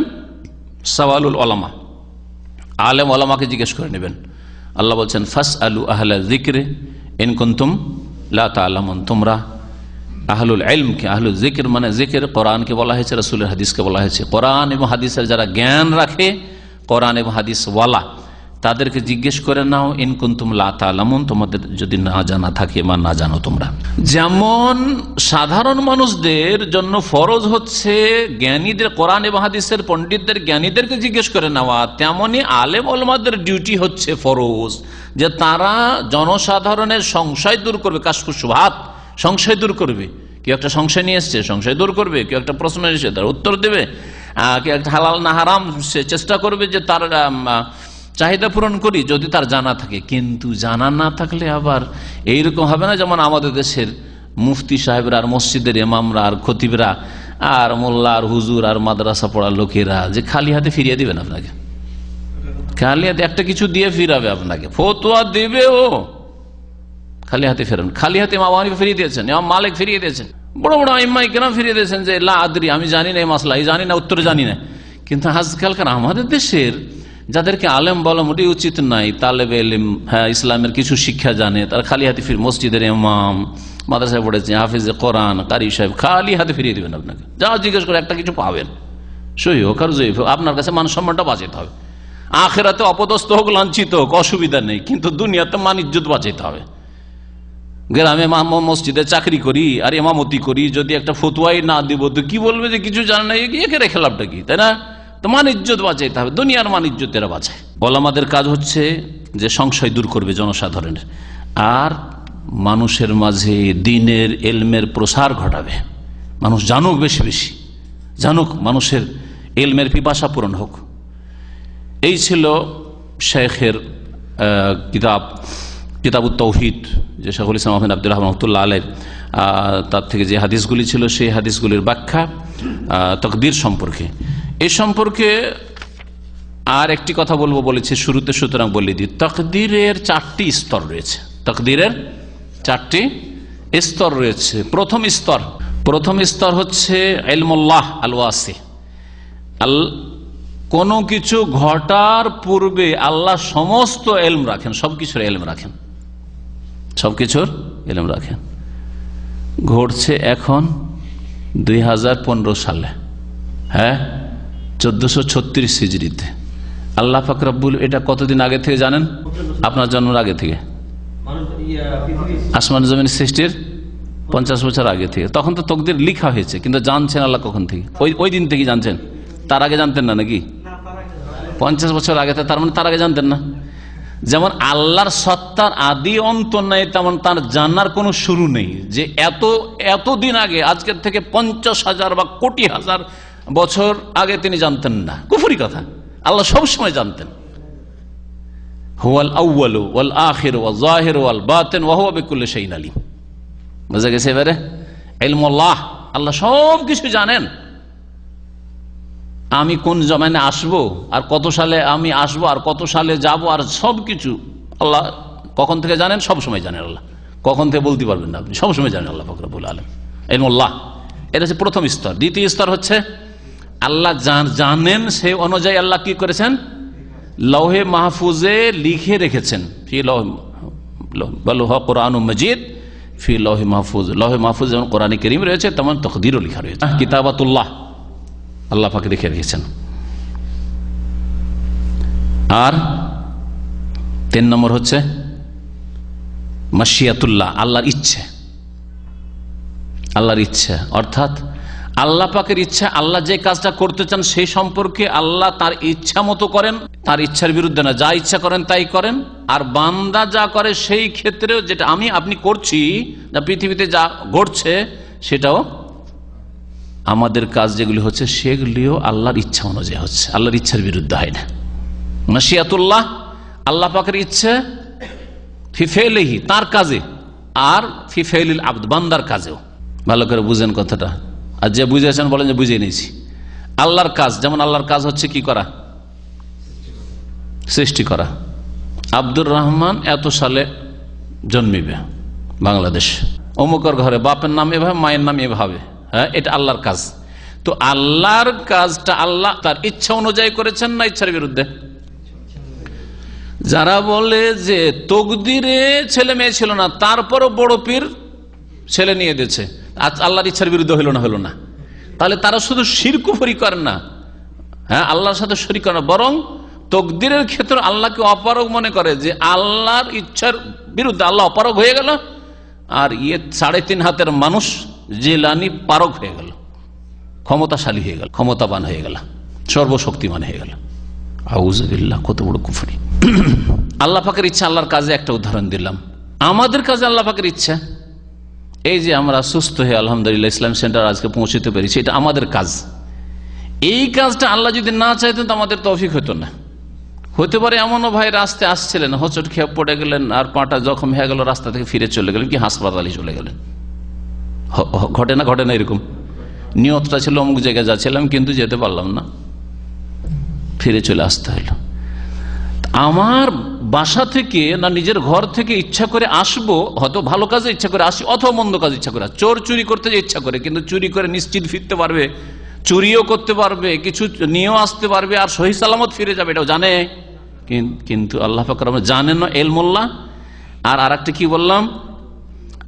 সাওয়ালুল উলামা, আলেম ওলামাকে জিজ্ঞেস করে নেবেন। আল্লাহ বলছেন ফাসআলু আহলা যিকরি ইন কুনতুম লা তা'লামুন, তোমরা আহলুল ইলমকে, আহলুল যিকর মানে যিকর কোরআনকে বলা হয়েছে, রাসূলের হাদিসকে বলা হয়েছে। কোরআন এবং হাদিসের যারা জ্ঞান রাখে, কোরআন এবং হাদিস ওয়ালা, তাদেরকে জিজ্ঞেস করে নাও, ইন কুনতুম লা তা'লামুন, তোমাদের যদি না জানা থাকে বা না জানো তোমরা। যেমন সাধারণ মানুষদের জন্য ফরজ হচ্ছে জ্ঞানীদের, কোরআন এবং হাদিসের পণ্ডিতদের, জ্ঞানীদেরকে জিজ্ঞেস করে নেওয়া, তেমনি আলেম ওলামাদের ডিউটি হচ্ছে ফরজ যে তারা জনসাধারণের সংশয় দূর করবে, কাশফুস শুবহাত, সংশয় দূর করবে। কেউ একটা সংশয় নিয়ে এসছে, সংশয় দূর করবে। কেউ একটা প্রশ্ন এসে তার উত্তর দেবে। কেউ একটা হালাল না হারাম সে চেষ্টা করবে যে তার চাহিদা পূরণ করি, যদি তার জানা থাকে। কিন্তু জানা না থাকলে আবার এইরকম হবে না যেমন আমাদের দেশের মুফতি সাহেবরা আর মসজিদের ইমামরা আর খতিবরা আর মোল্লা আর হুজুর আর মাদ্রাসা পড়ার লোকেরা যে খালি হাতে ফিরিয়ে দিবেন আপনাকে, খালি হাতে একটা কিছু দিয়ে ফিরাবে আপনাকে, ফতোয়া দেবে, ও খালি হাতে ফেরেন। খালি হাতে ইমাম হানিফা ফিরিয়ে দিয়েছেন, ইমাম মালিক ফিরিয়ে দিয়েছেন, বড় বড় ইমাম কেরাম ফিরিয়ে দিয়েছেন যে লা আদরি, আমি জানি না এই মাসলা, জানি না, উত্তর জানি না। কিন্তু আজকালকার আমাদের দেশের যাদেরকে আলেম বলা মোটেই উচিত নাই, তালেবে ইলম, হ্যাঁ, ইসলামের কিছু শিক্ষা জানে, তার খালি হাতে ফির, মসজিদের ইমাম, মাদ্রাসায় পড়েছে, হাফিজে কোরআন, কারি সাহেব, খালি হাতে ফিরিয়ে দিবেন আপনাকে। যা জিজ্ঞেস করে একটা কিছু পাবেন, সহি হোক আর জয়ীফ হোক, আপনার কাছে মান সম্মানটা বাঁচাতে হবে। আখিরাতে অপদস্থ হোক, লাঞ্ছিত হোক, অসুবিধা নেই, কিন্তু দুনিয়াতে মান ইজ্জত বাঁচাতে হবে। গ্রামে মসজিদে চাকরি করি আর ইমামতি করি, যদি একটা ফতোয়াই না দিব তো কি বলবে যে কিছু জানে না, একে রেখে লাভটা কি, তাই না? তো মান ইজ্জত বাঁচাইতে হবে, দুনিয়ার মান ইজ্জত এরা বাঁচায়। ওলামাদের কাজ হচ্ছে যে সংশয় দূর করবে জনসাধারণের, আর মানুষের মাঝে দ্বীনের ইলমের প্রসার ঘটাবে, মানুষ জানুক বেশি বেশি, জানুক, মানুষের ইলমের পিপাসা পূরণ হোক। এই ছিল শেখের কিতাবুত তৌহিদ, যে শেখুল ইসলাম আহমেদ আব্দুর রহমান রহমতুল্লাহ আলাইহির তার থেকে যে হাদিসগুলি ছিল সেই হাদিসগুলির ব্যাখ্যা তাকদীর সম্পর্কে। এই সম্পর্কে আর একটি কথা বলবো বলেছি শুরুতে, সুতরাং বলে দিই। তাকদীরের 4টি স্তর রয়েছে। তাকদীরের 4টি স্তর রয়েছে। প্রথম স্তর হচ্ছে ইলমুল্লাহ আল ওয়াসি। কোনো কিছু ঘটার পূর্বে আল্লাহ সমস্ত ইলম রাখেন, সবকিছুর ইলম রাখেন, সবকিছুর ইলম রাখেন। ঘটছে এখন 2015 সালে, 1436 হিজরিতে। আল্লাহ পাক রব্বুল এটা কতদিন আগে থেকে জানেন? আপনার জন্মের আগে থেকে, আসমান জমিন সৃষ্টির 50 বছর আগে থেকে। তখন তো তকদির লিখা হয়েছে, কিন্তু জানছেন আল্লাহ কখন থেকে? ওই দিন থেকে জানছেন? তার আগে জানতেন না নাকি? 50 বছর আগে, তার মানে তার আগে জানতেন না। যেমন আল্লাহর সত্তার আদি অন্ত নাই, তেমন তার জানার কোনো শুরু নেই যে এতদিন আগে, আজকের থেকে 50,000 বা কোটি হাজার বছর আগে তিনি জানতেন না। কুফরি কথা। আল্লাহ সবসময় জানতেন। হুয়াল আউয়ালু ওয়াল আখিরু ওয়াল যাহিরু ওয়াল বাতিন ওয়া হুয়া বিকুল্লি শাইইন আলিম। বুঝা গেছে এবারে? ইলমুল্লাহ, আল্লাহ সব কিছু জানেন। আমি কোন জমানে আসব, আর কত সালে আমি আসব, আর কত সালে যাব, আর সব কিছু আল্লাহ কখন থেকে জানেন? সব সময় জানেন আল্লাহ। কখন থেকে বলতে পারবেন না আপনি, সব সময় জানেন আল্লাহ পাক রব্বুল আলামিন। ইলমুল্লাহ, এটা হচ্ছে প্রথম স্তর। দ্বিতীয় স্তর হচ্ছে আল্লাহ জানেন, সেই অনুযায়ী আল্লাহ কি করেছেন? লৌহে মাহফুজে লিখে রেখেছেন। ফি লৌহে কুরআনুম মাজিদ ফি লৌহে মাহফুজ। লৌহে মাহফুজ যেমন কোরআনে কারীম রয়েছে, তেমন তাকদীরও লেখা রয়েছে। কিতাবাতুল্লাহ, আল্লাহ পাক লিখে রেখেছেন। আর 3 নম্বর হচ্ছে মাশিয়াতুল্লাহ, আল্লাহর ইচ্ছে। আল্লাহর ইচ্ছা, অর্থাৎ আল্লাহ পাকের ইচ্ছা। আল্লাহ যে কাজটা করতে চান সেই সম্পর্কে আল্লাহ তার ইচ্ছা মতো করেন, তার ইচ্ছার বিরুদ্ধে না। যা ইচ্ছা করেন তাই করেন। আর বান্দা যা করে সেই ক্ষেত্রেও, যেটা আপনি করছি, যা পৃথিবীতে যা ঘটছে, সেটাও আমাদের কাজ যেগুলি হচ্ছে সেগুলিও আল্লাহর ইচ্ছা অনুযায়ী হচ্ছে, আল্লাহর ইচ্ছার বিরুদ্ধে হয় না। মাশিয়াতুল্লাহ, আল্লাহ পাকের ইচ্ছে ফি ফেলিহি, তার কাজে, আর ফি ফেলিল আবদ, বান্দার কাজেও। ভালো করে বুঝেন কথাটা। আর যে বুঝেছেন বলেন যে বুঝে নিয়েছি। আল্লাহর কাজ, যেমন আল্লাহর কাজ হচ্ছে কি করা? সৃষ্টি করা। আব্দুর রহমান এত সালে জন্মিবে বাংলাদেশ, অমুকের ঘরে, বাপের নাম এভাবে, মায়ের নাম এভাবে, এটা আল্লাহর কাজ। তো আল্লাহর কাজটা আল্লাহ তার ইচ্ছা অনুযায়ী করেছেন না ইচ্ছার বিরুদ্ধে? যারা বলে যে তকদিরে ছেলে মেয়ে ছিল না, তারপরও বড় পীর ছেলে নিয়ে দিয়েছে, আজ আল্লাহর ইচ্ছার বিরুদ্ধে হইল না, তাহলে তারা শুধু শিরক কুফরি করেন না, আল্লাহর সাথে শরীক করে না, বরং তকদিরের ক্ষেত্রে আল্লাহকে অপারগ মনে করে, যে আল্লাহর ইচ্ছার বিরুদ্ধে আল্লাহ অপারগ হয়ে গেল, আর 3.5 হাতের মানুষ জিলানী পারক হয়ে গেল, ক্ষমতাশালী হয়ে গেল, ক্ষমতাবান হয়ে গেল, সর্বশক্তিমান হয়ে গেল। আউযুবিল্লাহ, কত বড় কুফরি। আল্লাহ পাকের ইচ্ছা, আল্লাহর কাজে একটা উদাহরণ দিলাম। আমাদের কাজে আল্লাহ পাকের ইচ্ছা, এই যে আমরা সুস্থ হয়ে আলহামদুলিল্লাহ ইসলাম সেন্টার আজকে পৌঁছতে পেরেছি, এটা আমাদের কাজ। এই কাজটা আল্লাহ যদি না চাইতেন তো আমাদের তৌফিক হতো না। হতে পারে এমনও ভাই রাস্তায় আসছিলেন, হোঁচট খেয়ে পড়ে গেলেন, আর পাটা জখম হয়ে গেল, রাস্তা থেকে ফিরে চলে গেলেন, কি হাসপাতালে চলে গেলেন। ঘটে না এরকম? নিয়তটা ছিল অমুক জায়গায় যাচ্ছিলাম, কিন্তু যেতে পারলাম না, ফিরে চলে আসতে হলো। আমার বাসা থেকে না নিজের ঘর থেকে ইচ্ছা করে আসবো, হয়তো ভালো কাজে ইচ্ছা করে আসি, অথবা মন্দ কাজে ইচ্ছা করে, চোর চুরি করতে যে ইচ্ছা করে, কিন্তু চুরি করে নিশ্চিত ফিরতে পারবে, চুরিও করতে পারবে, কিছু নিয়েও আসতে পারবে, আর সহি সালামত ফিরে যাবে, এটাও জানে। কিন্তু আল্লাহ পাক জানেন না, ইলমুল্লাহ। আর আরেকটা কি বললাম?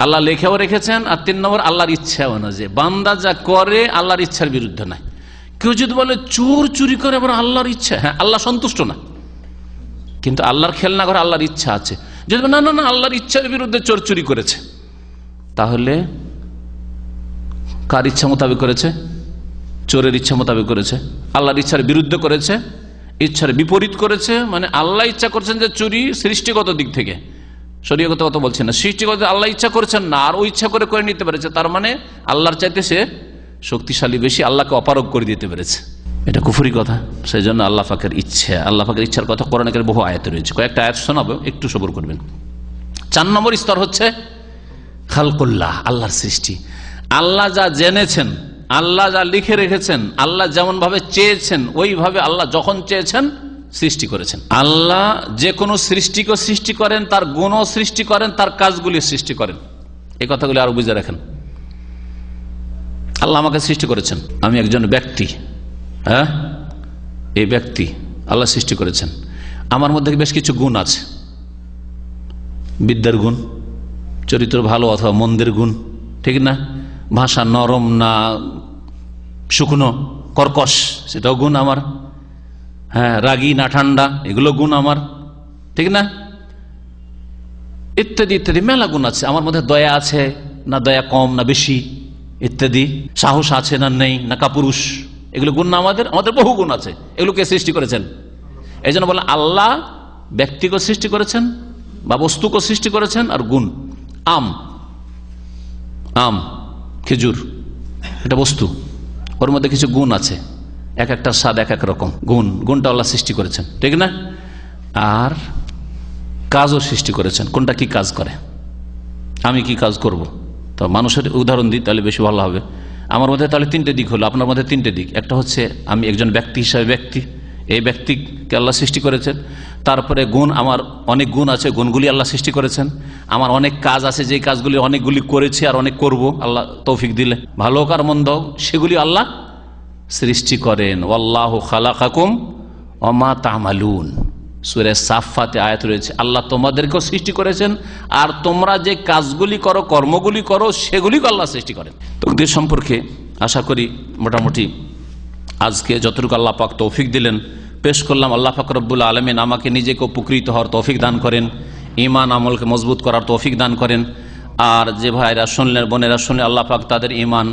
আল্লাহ লেখাও রেখেছেন। আর 3 নম্বর আল্লাহর ইচ্ছাও না, যে বান্দা যা করে আল্লাহর ইচ্ছার বিরুদ্ধে নাই। কেউ যদি বলে চোর চুরি করে আবার আল্লাহর ইচ্ছা, আল্লাহ সন্তুষ্ট না, কিন্তু আল্লাহর খেলনা করে আল্লাহর ইচ্ছা আছে। যদি না আল্লাহর ইচ্ছার বিরুদ্ধে চোর চুরি করেছে, তাহলে কার ইচ্ছা মোতাবেক করেছে? চোরের ইচ্ছা মোতাবেক করেছে, আল্লাহর ইচ্ছার বিরুদ্ধে করেছে, ইচ্ছার বিপরীত করেছে। মানে আল্লাহ ইচ্ছা করছেন যে চুরি সৃষ্টিগত দিক থেকে, শরীয়গত কথা বলছেন না, সৃষ্টিগত আল্লাহ ইচ্ছা করছেন না, আর ওই ইচ্ছা করে নিতে পেরেছে, তার মানে আল্লাহর চাইতে সে শক্তিশালী বেশি, আল্লাহকে অপারগ করে দিতে পেরেছে। এটা কুফরি কথা। সেই জন্য আল্লাহ পাকের ইচ্ছা, আল্লাহ পাকের ইচ্ছার কথা কোরআনে কারিমে বহু আয়াতে রয়েছে। কয়েকটা আয়াত শোনাবো, একটু সবর করবেন। 4 নম্বর স্তর হচ্ছে খালকুল্লাহ, আল্লাহর সৃষ্টি। আল্লাহ যা জেনেছেন, আল্লাহ যা লিখে রেখেছেন, আল্লাহ যেমন ভাবে চেয়েছেন ওইভাবে আল্লাহ যখন চেয়েছেন সৃষ্টি করেছেন। আল্লাহ যে কোনো সৃষ্টিকে সৃষ্টি করেন, তার গুণও সৃষ্টি করেন, তার কাজগুলি সৃষ্টি করেন। এই কথাগুলি আরো বুঝে রাখেন। আল্লাহ আমাকে সৃষ্টি করেছেন, আমি একজন ব্যক্তি, হ্যাঁ, এই ব্যক্তি আল্লাহ সৃষ্টি করেছেন। আমার মধ্যে বেশ কিছু গুণ আছে, বিদ্যার গুণ, চরিত্র ভালো অথবা মন্দের গুণ, ঠিক না? ভাষা নরম না শুকনো, কর্কশ, সেটাও গুণ আমার। হ্যাঁ, রাগী না ঠান্ডা, এগুলো গুণ আমার, ঠিক না? ইত্যাদি ইত্যাদি মেলা গুণ আছে আমার মধ্যে। দয়া আছে না দয়া কম না বেশি ইত্যাদি। সাহস আছে না নেই, না কাপুরুষ, এগুলো গুণ না আমাদের? আমাদের বহু গুণ আছে। এগুলো কে সৃষ্টি করেছেন? এই জন্য বলেন আল্লাহ ব্যক্তিকে সৃষ্টি করেছেন বা বস্তুকে সৃষ্টি করেছেন। আর গুণ, আম, খেজুর, এটা বস্তু, ওর মধ্যে কিছু গুণ আছে, এক একটা স্বাদ এক এক রকম। গুণটা আল্লাহ সৃষ্টি করেছেন, ঠিক না? আর কাজও সৃষ্টি করেছেন, কোনটা কি কাজ করে, আমি কি কাজ করব। তো মানুষের উদাহরণ দিই তাহলে বেশি ভালো হবে। আমার মধ্যে তাহলে 3টে দিক হলো, আপনার মধ্যে 3টে দিক। একটা হচ্ছে আমি একজন ব্যক্তি হিসাবে ব্যক্তি, এই ব্যক্তিকে আল্লাহ সৃষ্টি করেছেন। তারপরে গুণ, আমার অনেক গুণ আছে, গুণগুলি আল্লাহ সৃষ্টি করেছেন। আমার অনেক কাজ আছে, যে কাজগুলি অনেকগুলি করেছি আর অনেক করব আল্লাহ তৌফিক দিলে, ভালো হোক আর মন্দ হোক, সেগুলি আল্লাহ সৃষ্টি করেন। ওয়াল্লাহু খালাকাকুম ওয়া মা তা'মালুন, সূরা সাফফাতে আয়াত রয়েছে, আল্লাহ তোমাদেরকেও সৃষ্টি করেছেন আর তোমরা যে কাজগুলি করো, কর্মগুলি করো, সেগুলিকে আল্লাহ সৃষ্টি করেন। তাকদীর সম্পর্কে আশা করি মোটামুটি আজকে যতটুকু আল্লাহ পাক তৌফিক দিলেন পেশ করলাম। আল্লাহ পাক রব্বুল আলামিন আমাকে নিজেকে উপকৃত হওয়ার তৌফিক দান করেন, ঈমান আমলকে মজবুত করার তৌফিক দান করেন। আর যে ভাইরা শুনলেন, বোনেরা শুনলেন, আল্লাহ পাক তাদের ঈমান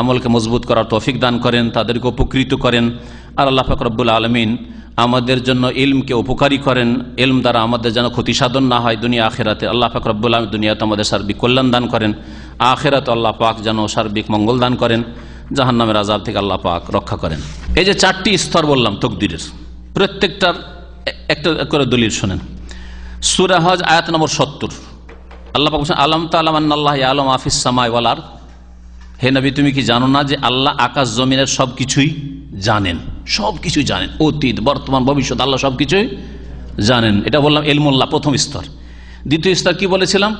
আমলকে মজবুত করার তৌফিক দান করেন, তাদেরকে উপকৃত করেন। আর আল্লাহ পাক রব্বুল আলামিন আমাদের জন্য ইলমকে উপকারী করেন, ইলম দ্বারা আমাদের যেন ক্ষতি সাধন না হয় দুনিয়া আখেরাতে। আল্লাহ পাক রব্বুল আলামিন দুনিয়াতে আমাদের সার্বিক কল্যাণ দান করেন, আখেরাতে আল্লাহ পাক যেন সার্বিক মঙ্গল দান করেন, জাহান্নামের আযাব থেকে আল্লাহ পাক রক্ষা করেন। এই যে 4টি স্তর বললাম তাকদীরের, প্রত্যেকটার একটা করে দলিল শোনেন। সূরা হজ আয়াত নম্বর 70 আল্লাহ পাক বলেন, আলাম তা'লাম আন্নাল্লাহা ইয়া'লামু মা ফিস সামাই ওয়াল আরদ। হে নবী, তুমি কি জানো না যে আল্লাহ আকাশ জমিনের সবকিছুই জানেন, সবকিছুই জানেন, অতীত বর্তমান ভবিষ্যৎ আল্লাহ সবকিছুই জানেন। এটা বললাম ইলমুল্লাহ, প্রথম স্তর। দ্বিতীয় স্তর কি বলেছিলাম?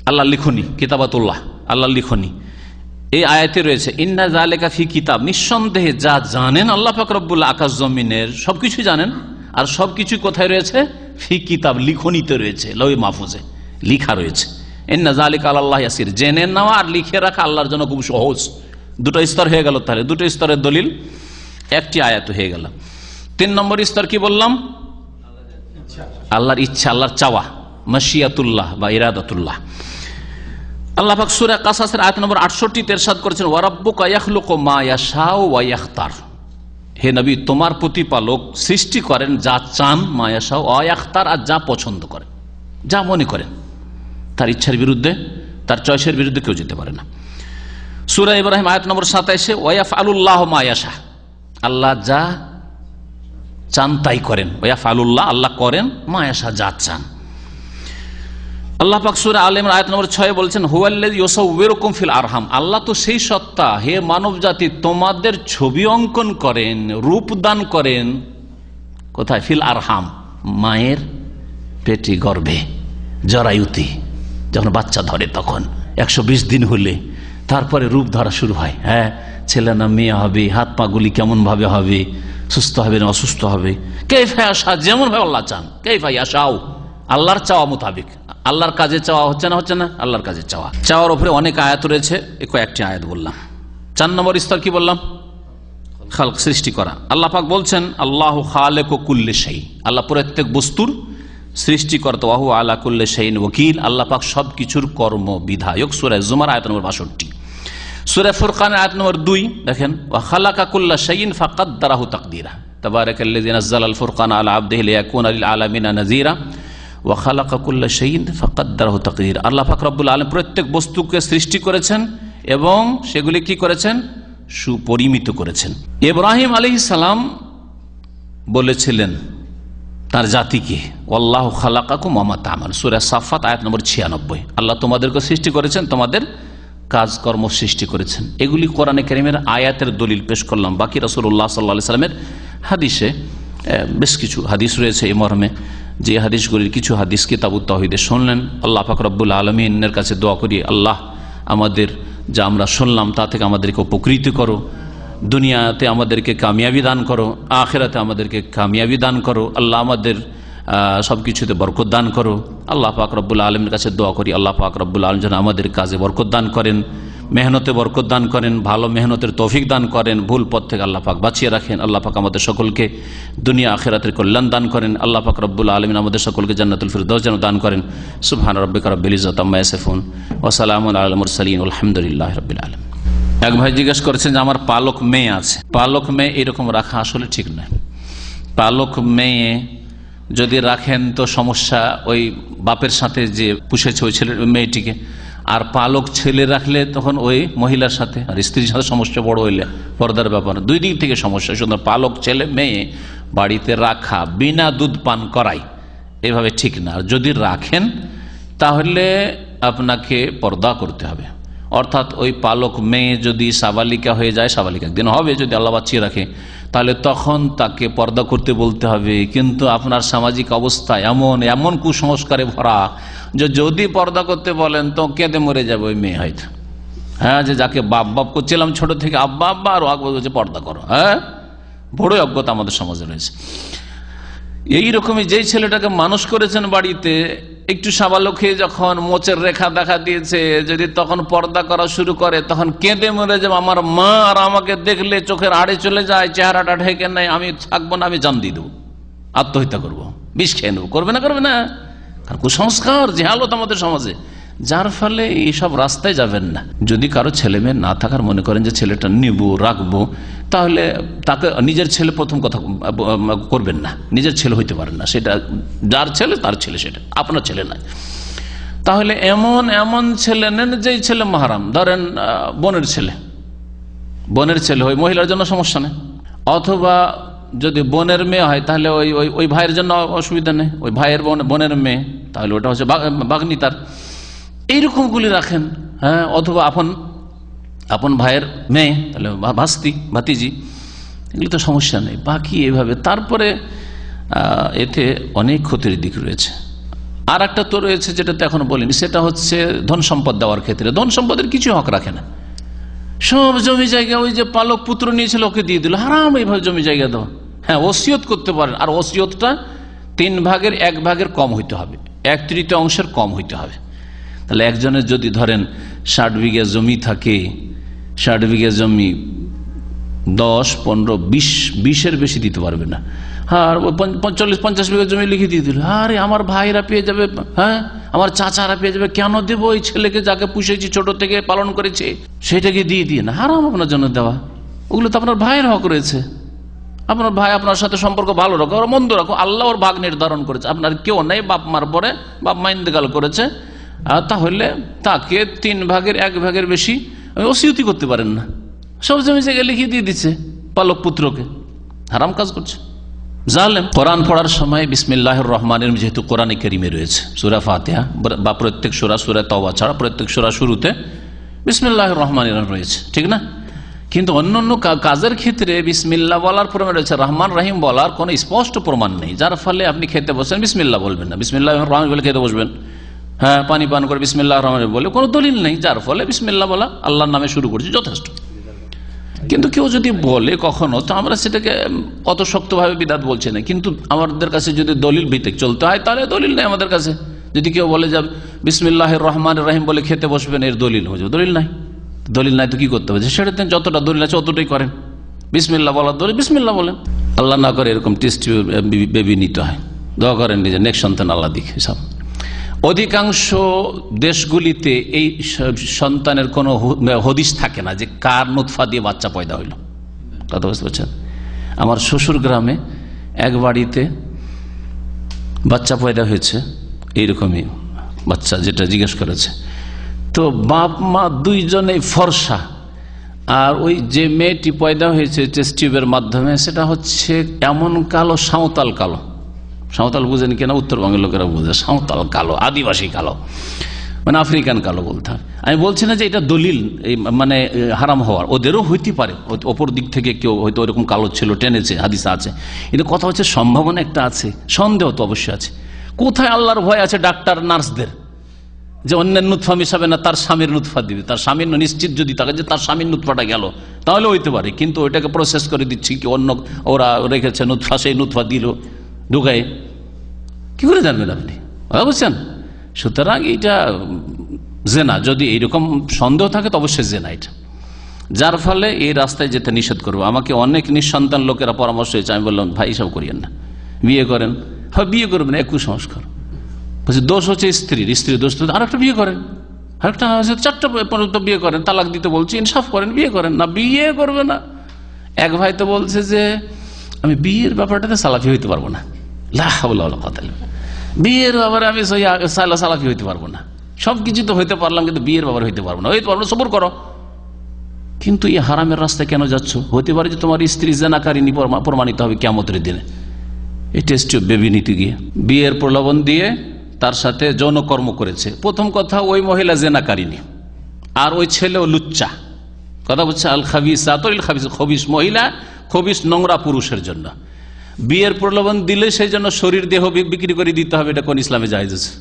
আল্লাহ লিখনি, কিতাবাতুল্লাহ, আল্লাহ লিখনি। এই আয়াতে রয়েছে ইন্না যালিকা ফি কিতাব, নিঃসন্দেহে যা জানেন আল্লাহ পাক রব্বুল আকাশ জমিনের সবকিছু জানেন। আর সবকিছু কোথায় রয়েছে? ফি কিতাব, লিখনিতে রয়েছে, লৌহে মাহফুজে লিখা রয়েছে। ইন্না যালিকা আলাল্লাহি ইয়াসির, জেনে নেওয়া আর লিখে রাখা আল্লাহর জন্য খুব সহজ। 2টো স্তর হয়ে গেল। তাহলে 2টো স্তরের দলিল, একটি আয়াত হয়ে গেল। 3 নম্বর স্তর কি বললাম? আল্লাহর ইচ্ছা, আল্লাহর চাওয়া, মাশিয়াতুল্লাহ বা ইরাদাতুল্লাহ। আল্লাহ পাক সূরা কাসাসের আয়াত নম্বর 68 ইরশাদ করেছেন, ওয়া রাব্বুকা ইয়াখলুকু মা ইয়াশাউ ওয়া ইয়াখতার। হে নবী, তোমার প্রতিপালক সৃষ্টি করেন যা চান, মা ইয়াশাউ ওয়া ইয়াখতার, আর যা পছন্দ করেন, যা মনে করেন। তার ইচ্ছার বিরুদ্ধে, তার চয়েসের বিরুদ্ধে কেউ যেতে পারে না। সূরা ইব্রাহিম আয়াত নম্বর 27 ওয়া ইয়াফআলুল্লাহু মা ইয়াশা, আল্লাহ যা চান তাই করেন। ওয়া ইয়াফআলুল্লাহ, আল্লাহ করেন, মা ইয়াশা, যা চান। আল্লাহ পাক সূরা আল ইমরান আয়াত নম্বর 6 বলছেন, হুয়াল্লাযী ইউসাউবিরুকুম ফিল আরহাম, আল্লাহ তো সেই সত্তা, হে মানব জাতি, তোমাদের ছবি অঙ্কন করেন, রূপ দান করেন। কোথায়? ফিল আরহাম, মায়ের পেটে, গর্ভে, জরায়ুতে, যখন বাচ্চা ধরে তখন 120 দিন হলে তারপরে রূপ ধরা শুরু হয়। হ্যাঁ, ছেলে না মেয়ে হবে, হাত পা গুলি কেমন ভাবে হবে, সুস্থ হবে না অসুস্থ হবে, কাইফা ইয়াশা, যেমন ভাবে আল্লাহ চান, কাইফা ইয়াশাউ, আল্লাহর চাওয়া মোতাবেক। আল্লাহর কাজে চাওয়া হচ্ছে না, হচ্ছে না, আল্লাহর কাজে চাওয়া। চাওয়ার উপরে অনেক আয়াত রয়েছে, কয়েকটি আয়াত বললাম। 4 নম্বর স্তর কি বললাম? খালক, সৃষ্টি করা। আল্লাহ পাক বলছেন, আল্লাহু খালিকু কুল্লি শাই, আল্লাহ প্রত্যেক বস্তুর সৃষ্টিকর্তা। ওয়া হুয়া আলা কুল্লি শাইইন ওয়াকিল, আল্লাহ পাক সবকিছুর কর্ম বিধায়ক। সূরা জুমার আয়াত নম্বর 62। সূরা ফুরকান আয়াত নম্বর 2 দেখেন, ওয়া খালাকা কুল্লা শাইইন ফাকাদ্দারাহু তাকদীরা, তাবারাকাল্লাযী নাযালাল ফুরকানা আলা আবদিহি লিয়াকুনা লিল আলামিনা নাযীরা ওয়া খালাকা কুল্লা শাইইন ফাকাদ্দারাহু তাকদীরা। আল্লাহ পাক রব্বুল আলামিন প্রত্যেক বস্তুকে সৃষ্টি করেছেন এবং সেগুলি কি করেছেন? সুপরিমিত করেছেন। ইব্রাহিম আলাইহিস সালাম বলেছিলেন তার জাতিকে, আল্লাহ খালাকাকুম ওয়া মা তা'মালুন, সূরা সাফফাত আয়াত নম্বর 96, আল্লাহ তোমাদেরকে সৃষ্টি করেছেন, তোমাদের কাজকর্ম সৃষ্টি করেছেন। এগুলি কোরআনে কারীমের আয়াতের দলিল পেশ করলাম। বাকি রাসূলুল্লাহ সাল্লাল্লাহু আলাইহি সাল্লামের হাদিসে বেশ কিছু হাদিস রয়েছে এই মর্মে, যে হাদিসগুলির কিছু হাদিস কিতাবুত তাওহীদে শুনলেন। আল্লাহ পাক রব্বুল আলামিনের কাছে দোয়া করি, আল্লাহ আমাদের যা আমরা শুনলাম তা থেকে আমাদেরকে উপকৃত করো, দুনিয়াতে আমাদেরকে কামিয়াবি দান করো, আখিরাতে আমাদেরকে কামিয়াবি দান করো। আল্লাহ আমাদের সব কিছুতে বরকত দান করো। আল্লাহ পাক রব্বুল আলমীর কাছে দোয়া করি, আল্লাহ পাক রব্বুল আলম যেন আমাদের কাজে বরকত দান করেন, মেহনতে বরকত দান করেন, ভালো মেহনতের তৌফিক দান করেন, ভুল পথ থেকে আল্লাহ পাক বাঁচিয়ে রাখেন। আল্লাহ পাক আমাদের সকলকে দুনিয়া আখিরাতের কল্যাণ দান করেন। আল্লাহ পাক রব্বুল আলমিন আমাদের সকলকে জান্নাতুল ফিরদাউস যেন দান করেন। সুবহান রাব্বিকা রাব্বিল ইজ্জাতি আম্মা ইয়াসিফুন ওয়া সালামুন আলাল মুরসালিন আলহামদুলিল্লাহি রাব্বিল আলামিন। এক ভাই জিজ্ঞেস করেছেন যে আমার পালক মেয়ে আছে, পালক মেয়ে এরকম রাখা আসলে ঠিক নয়। পালক মেয়ে যদি রাখেন তো সমস্যা ওই বাপের সাথে যে পুষেছে ওই ছেলে মেয়েটিকে, আর পালক ছেলে রাখলে তখন ওই মহিলার সাথে আর স্ত্রীর সাথে সমস্যা বড় হইলে পর্দার ব্যাপার, দুই দিক থেকে সমস্যা। সুতরাং পালক ছেলে মেয়ে বাড়িতে রাখা বিনা দুধ পান করাই এভাবে ঠিক না। আর যদি রাখেন তাহলে আপনাকে পর্দা করতে হবে, অর্থাৎ ওই পালক মেয়ে যদি সাবালিকা হয়ে যায়, সাবালিকা একদিন হবে যদি আল্লাহ বাঁচিয়ে রাখে, তাহলে তখন তাকে পর্দা করতে বলতে হবে। কিন্তু আপনার সামাজিক অবস্থা এমন কুসংস্কারে ভরা যে যদি পর্দা করতে বলেন তো কেঁদে মরে যাবে ওই মেয়ে হয়তো। হ্যাঁ, যে যাকে বাপ বাপ করছিলাম ছোট থেকে, আব্বা আব্বা, আর বলছে পর্দা করো। হ্যাঁ, বড়ই অজ্ঞতা আমাদের সমাজে রয়েছে। এইরকমই যেই ছেলেটাকে মানুষ করেছেন বাড়িতে, একটু সাবালক হয়ে যখন মোচের রেখা দেখা দিয়েছে, যদি তখন পর্দা করা শুরু করে তখন কেঁদে মরে যাবে, আমার মা আর আমাকে দেখলে চোখের আড়ে চলে যায়, চেহারাটা ঢেকে নেয়, আমি থাকবো না, আমি জান দিয়ে দেবো, আত্মহত্যা করবো, বিষ খেয়ে নেবো। করবে না? করবে না? কারণ কুসংস্কার জেহালত আমাদের সমাজে, যার ফলে এইসব রাস্তায় যাবেন না। যদি কারো ছেলে মেয়ে না থাকার মনে করেন যে ছেলেটা নিবো রাখবো, তাহলে তাকে নিজের ছেলে প্রথম কথা করবেন না, নিজের ছেলে হইতে পারেন না, সেটা যার ছেলে তার ছেলে, সেটা আপনার ছেলে নয়। তাহলে এমন ছেলে নেন যেই ছেলে মাহারাম, ধরেন বোনের ছেলে হয়, মহিলার জন্য সমস্যা নেই। অথবা যদি বোনের মেয়ে হয় তাহলে ওই ভাইয়ের জন্য অসুবিধা নেই, ওই ভাইয়ের বোনের মেয়ে, তাহলে ওটা হচ্ছে বাগ্নি তার। এইরকমগুলি রাখেন। হ্যাঁ, অথবা আপন ভাইয়ের মেয়ে, তাহলে ভাতিজি, এগুলি তো সমস্যা নেই। বাকি এইভাবে তারপরে এতে অনেক ক্ষতির দিক রয়েছে। আর একটা তো রয়েছে যেটা তো এখনো বলিনি, সেটা হচ্ছে ধন সম্পদ দেওয়ার ক্ষেত্রে। ধন সম্পদের কিছু হক রাখে না, সব জমি জায়গা ওই যে পালক পুত্র নিয়েছিল ওকে দিয়ে দিল, হারাম এইভাবে জমি জায়গা দেওয়া। হ্যাঁ, ওসিয়ত করতে পারেন, আর ওসিয়তটা 3 ভাগের 1 ভাগের কম হইতে হবে, 1/3 অংশের কম হইতে হবে। তাহলে একজনের যদি ধরেন 60 বিঘা জমি থাকে, 60 বিঘা জমি 10, 15, 20-এর বেশি দিতে পারবে না। আর 40-50 বিঘা জমি লিখে দিয়ে দিল, আরে আমার ভাইরা পেয়ে যাবে, হ্যাঁ আমার চাচারা পেয়ে যাবে, কেন দেবো ওই ছেলেকে যাকে পুষেছি ছোট থেকে পালন করেছে সেটাকে দিয়ে না, হারাম আপনার জন্য দেওয়া। ওগুলো তো আপনার ভাইয়ের হক রয়েছে, আপনার ভাই আপনার সাথে সম্পর্ক ভালো রাখো আর মন্দ রাখো, আল্লাহ ওর ভাগ নির্ধারণ করেছে, আপনার কেউ নেই, বাপ মার পরে বাপ মা ইন্তেকাল করেছে, তাহলে তাকে 3 ভাগের 1 ভাগের বেশি ওসিয়তি করতে পারেন না। সব জমি জায়গায় লিখিয়ে দিয়ে দিচ্ছে পালক পুত্রকে, হারাম কাজ করছে, জালেম। কোরআন পড়ার সময় বিসমিল্লাহির রহমানির রহিম যেহেতু কোরআনে কারীমে রয়েছে, সূরা ফাতিহা বা প্রত্যেক সূরা তাওবা ছাড়া প্রত্যেক সূরা শুরুতে বিসমিল্লাহির রহমানির রহিম রয়েছে, ঠিক না? কিন্তু অন্যান্য কাজের ক্ষেত্রে বিসমিল্লাহ বলার প্রমাণ রয়েছে, রহমান রহিম বলার কোনো স্পষ্ট প্রমাণ নেই, যার ফলে আপনি খেতে বসেন বিসমিল্লাহ বলবেন না, বিসমিল্লাহির রহমান বলে খেতে বসবেন, হ্যাঁ পানি পান করে বিসমিল্লাহির রহমান বলে কোনো দলিল নেই, যার ফলে বিসমিল্লাহ বলা আল্লাহর নামে শুরু করছি, যথেষ্ট। কিন্তু কেউ যদি বলে কখনো, তো আমরা সেটাকে অত শক্তভাবে বিদআত বলছি না, কিন্তু আমাদের কাছে যদি দলিল ভিত্তিক চলতে হয় তাহলে দলিল নেই আমাদের কাছে। যদি কেউ বলে যে বিসমিল্লাহির রহমানির রহিম বলে খেতে বসবেন, এর দলিল হয়ে যাবে, দলিল নাই তো কি করতে হবে? সেটাতে যতটা দলিল আছে অতটাই করেন, বিসমিল্লাহ বলার দলিল বিসমিল্লাহ বলেন। আল্লাহ না করে এরকম টেস্ট বেবি নিতে হয়, দোয়া করেন নিজের নেক্সট সন্তান আল্লাহ দিকে। সব অধিকাংশ দেশগুলিতে এই সন্তানের কোনো হদিস থাকে না যে কার নুতফা দিয়ে বাচ্চা পয়দা হইল, কথা বুঝতে পারছেন? আমার শ্বশুর গ্রামে এক বাড়িতে বাচ্চা পয়দা হয়েছে, এইরকমই বাচ্চা যেটা জিজ্ঞেস করেছে, তো তো বাপ মা দুইজনেই ফর্সা, আর ওই যে মেয়েটি পয়দা হয়েছে টেস্ট টিউবের মাধ্যমে সেটা হচ্ছে এমন কালো, সাঁওতাল কালো। সাঁওতাল বুঝেন কিনা? উত্তরবঙ্গের লোকেরা বুঝে সাঁওতাল কালো, আদিবাসী কালো, মানে আফ্রিকান কালো বলতে হয়। আমি বলছি না যে এটা দলিল মানে হারাম হওয়ার, ওদেরও হইতে পারে, অপর দিক থেকে কেউ হয়তো ওরকম কালো ছিল, টেনেছে, হাদিসে আছে। কিন্তু কথা হচ্ছে সম্ভাবনা একটা আছে, সন্দেহ তো অবশ্যই আছে। কোথায় আল্লাহর ভয় আছে ডাক্তার নার্সদের যে অন্যের নুৎফা মিশাবে না, তার স্বামীর নুৎফা দিবে? তার স্বামীর নিশ্চিত যদি থাকে যে তার স্বামীর নুৎফাটা গেল, তাহলে হইতে পারে। কিন্তু ওইটাকে প্রসেস করে দিচ্ছি কি অন্য ওরা রেখেছে নুৎফা, সেই নুৎফা দিল ঢুকায়, কি করে জানবেন আপনি? বুঝছেন? সুতরাং এইটা জেনা, যদি এইরকম সন্দেহ থাকে তো অবশ্যই জেনা এটা। যার ফলে এই রাস্তায় যেতে নিষেধ করবো। আমাকে অনেক নিঃসন্তান লোকেরা পরামর্শ হয়েছে, আমি বললাম ভাই এসব করিয়েন না, বিয়ে করেন। হয় বিয়ে করবেন, একটু সংস্কার বলছে, দোষ হচ্ছে স্ত্রীর দোষ, আর একটা বিয়ে করেন, আরেকটা 4টা পর্যন্ত বিয়ে করেন, তালাক দিতে বলছি, ইনসাফ করেন, বিয়ে করেন না, বিয়ে করবে না। এক ভাই তো বলছে যে আমি বিয়ের ব্যাপারটাতে সালাফি হইতে পারবো না, বিয়ের ব্যাপারে আমি সালাফি হইতে পারবো না, সবকিছু তো হইতে পারলাম কিন্তু বিয়ের ব্যাপারে হইতে পারবো না। হইতে পারবো, সবর করো। কিন্তু এই হারামের রাস্তায় কেন যাচ্ছ? হতে পারে যে তোমার স্ত্রী জেনাকারিনী প্রমাণিত হবে কিয়ামতের দিনে, এই টেস্ট টিউব বেবি নিতে গিয়ে বিয়ের প্রলোভন দিয়ে তার সাথে যৌনকর্ম করেছে। প্রথম কথা, ওই মহিলা জেনাকারিনী, আর ওই ছেলেও লুচ্চা। কথা বলছে আল খাবিসাতুল খাবিস, খবিস মহিলা, খবিস নোংরা পুরুষের জন্য বিয়ের প্রলোভন দিলে সেই জন্য শরীর দেহ বিক্রি করে দিতে হবে। এটা কোন ইসলামে জায়েজ আছে?